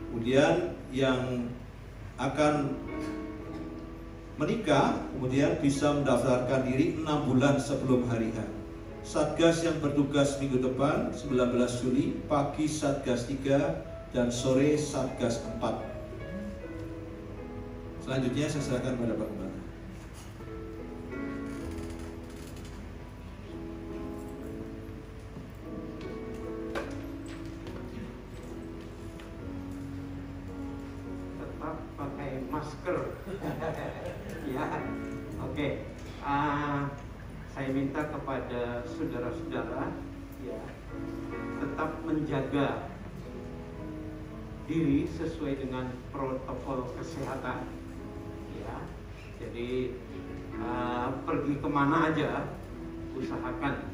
Kemudian yang akan menikah kemudian bisa mendaftarkan diri 6 bulan sebelum hari H. Satgas yang bertugas minggu depan 19 Juli pagi Satgas 3 dan sore Satgas 4. Selanjutnya saya serahkan pada Pak Gembala. Tetap pakai masker. Ya, oke. Saya minta kepada saudara-saudara ya tetap menjaga diri sesuai dengan protokol kesehatan. Ya, jadi pergi kemana aja usahakan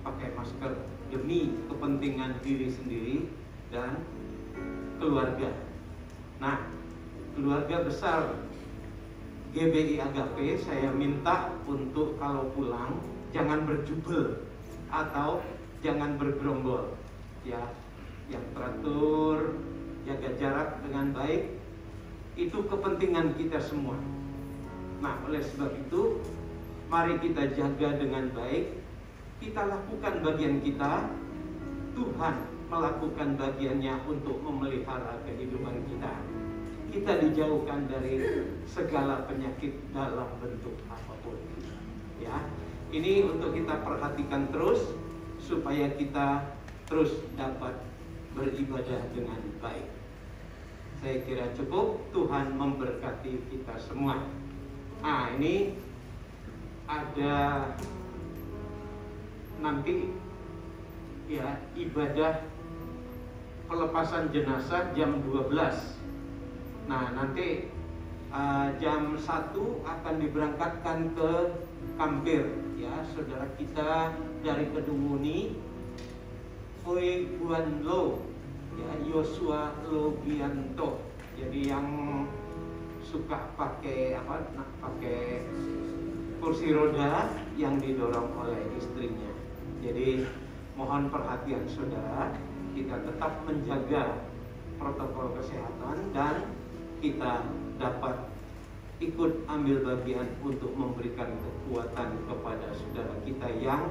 pakai masker demi kepentingan diri sendiri dan keluarga. Nah, keluarga besar GBI Agape, saya minta untuk kalau pulang jangan berjubel atau jangan bergerombol, ya, yang teratur, jaga jarak dengan baik, itu kepentingan kita semua. Nah, oleh sebab itu, mari kita jaga dengan baik, kita lakukan bagian kita, Tuhan melakukan bagiannya untuk memelihara kehidupan kita. Kita dijauhkan dari segala penyakit dalam bentuk apapun. Ya, ini untuk kita perhatikan terus supaya kita terus dapat beribadah dengan baik. Saya kira cukup. Tuhan memberkati kita semua. Nah, ini ada nanti ya ibadah pelepasan jenazah jam 12. Nah, nanti jam 1 akan diberangkatkan ke Kampir, ya, saudara kita dari Kedunguni, Foy Guan Lo, ya, Yosua Logianto. Jadi yang suka pakai apa? Nah, pakai kursi roda yang didorong oleh istrinya. Jadi mohon perhatian saudara, kita tetap menjaga protokol kesehatan dan kita dapat ikut ambil bagian untuk memberikan kekuatan kepada saudara kita yang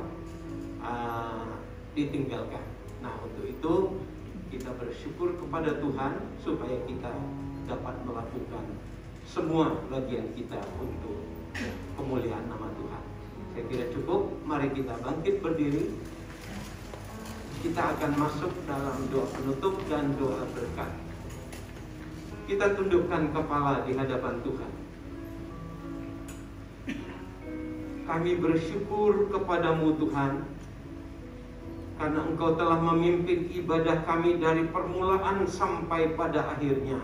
ditinggalkan. Nah, untuk itu kita bersyukur kepada Tuhan supaya kita dapat melakukan semua bagian kita untuk kemuliaan nama Tuhan. Saya kira cukup. Mari kita bangkit berdiri. Kita akan masuk dalam doa penutup dan doa berkat. Kita tundukkan kepala di hadapan Tuhan. Kami bersyukur kepadamu Tuhan, karena Engkau telah memimpin ibadah kami dari permulaan sampai pada akhirnya.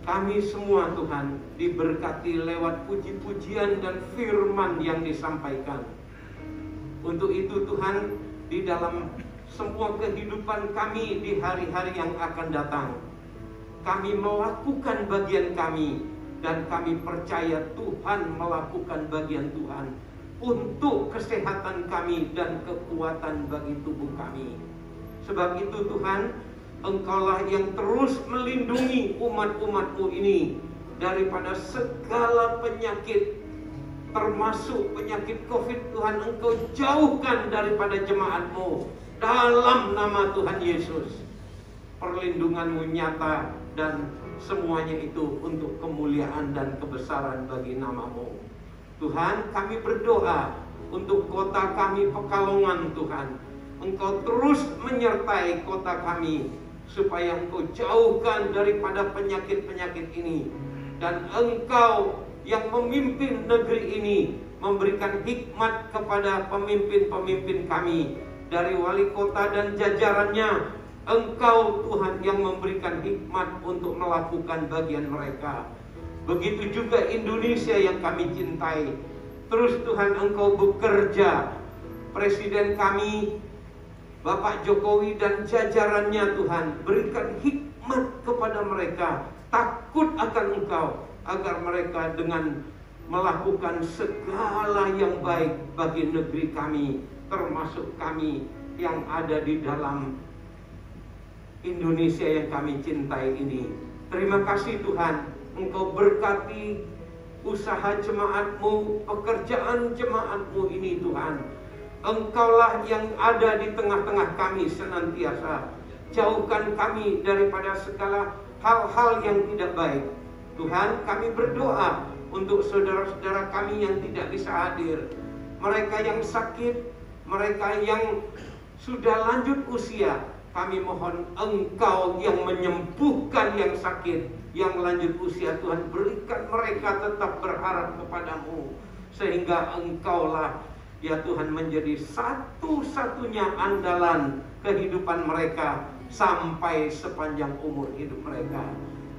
Kami semua Tuhan diberkati lewat puji-pujian dan firman yang disampaikan. Untuk itu Tuhan, di dalam semua kehidupan kami di hari-hari yang akan datang, kami melakukan bagian kami, dan kami percaya Tuhan melakukan bagian Tuhan untuk kesehatan kami dan kekuatan bagi tubuh kami. Sebab itu Tuhan, Engkaulah yang terus melindungi umat-umat-Mu ini daripada segala penyakit, termasuk penyakit COVID. Tuhan, Engkau jauhkan daripada jemaat-Mu dalam nama Tuhan Yesus. Perlindungan-Mu nyata dan semuanya itu untuk kemuliaan dan kebesaran bagi nama-Mu. Tuhan, kami berdoa untuk kota kami Pekalongan Tuhan. Engkau terus menyertai kota kami supaya Engkau jauhkan daripada penyakit-penyakit ini. Dan Engkau yang memimpin negeri ini memberikan hikmat kepada pemimpin-pemimpin kami, dari wali kota dan jajarannya. Engkau Tuhan yang memberikan hikmat untuk melakukan bagian mereka. Begitu juga Indonesia yang kami cintai. Terus Tuhan, Engkau bekerja. Presiden kami Bapak Jokowi dan jajarannya Tuhan, berikan hikmat kepada mereka, takut akan Engkau, agar mereka dengan melakukan segala yang baik bagi negeri kami, termasuk kami yang ada di dalam Indonesia yang kami cintai ini. Terima kasih Tuhan, Engkau berkati usaha jemaat-Mu, pekerjaan jemaat-Mu ini Tuhan. Engkaulah yang ada di tengah-tengah kami senantiasa. Jauhkan kami daripada segala hal-hal yang tidak baik. Tuhan, kami berdoa untuk saudara-saudara kami yang tidak bisa hadir, mereka yang sakit, mereka yang sudah lanjut usia. Kami mohon Engkau yang menyembuhkan yang sakit, yang lanjut usia. Tuhan, berikan mereka tetap berharap kepadamu, sehingga Engkaulah ya Tuhan menjadi satu-satunya andalan kehidupan mereka sampai sepanjang umur hidup mereka.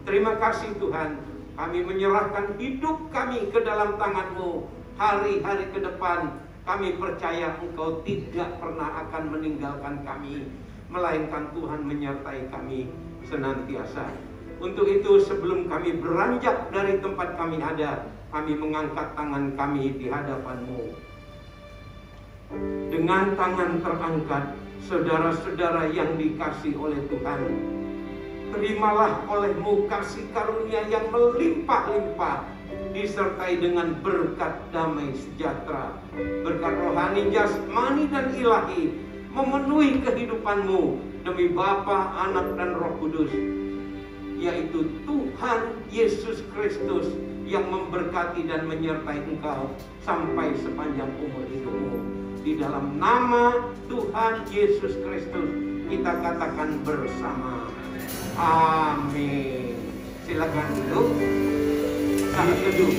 Terima kasih Tuhan, kami menyerahkan hidup kami ke dalam tangan-Mu. Hari-hari ke depan kami percaya Engkau tidak pernah akan meninggalkan kami, melainkan Tuhan menyertai kami senantiasa. Untuk itu sebelum kami beranjak dari tempat kami ada, kami mengangkat tangan kami di hadapan-Mu. Dengan tangan terangkat, saudara-saudara yang dikasih oleh Tuhan, terimalah oleh-Mu kasih karunia yang melimpah-limpah, disertai dengan berkat damai sejahtera, berkat rohani, jasmani, dan ilahi, memenuhi kehidupan-Mu demi Bapa, Anak, dan Roh Kudus, yaitu Tuhan Yesus Kristus yang memberkati dan menyertai engkau sampai sepanjang umur hidupmu. Di dalam nama Tuhan Yesus Kristus kita katakan bersama, amin. Silakan duduk. Saat duduk.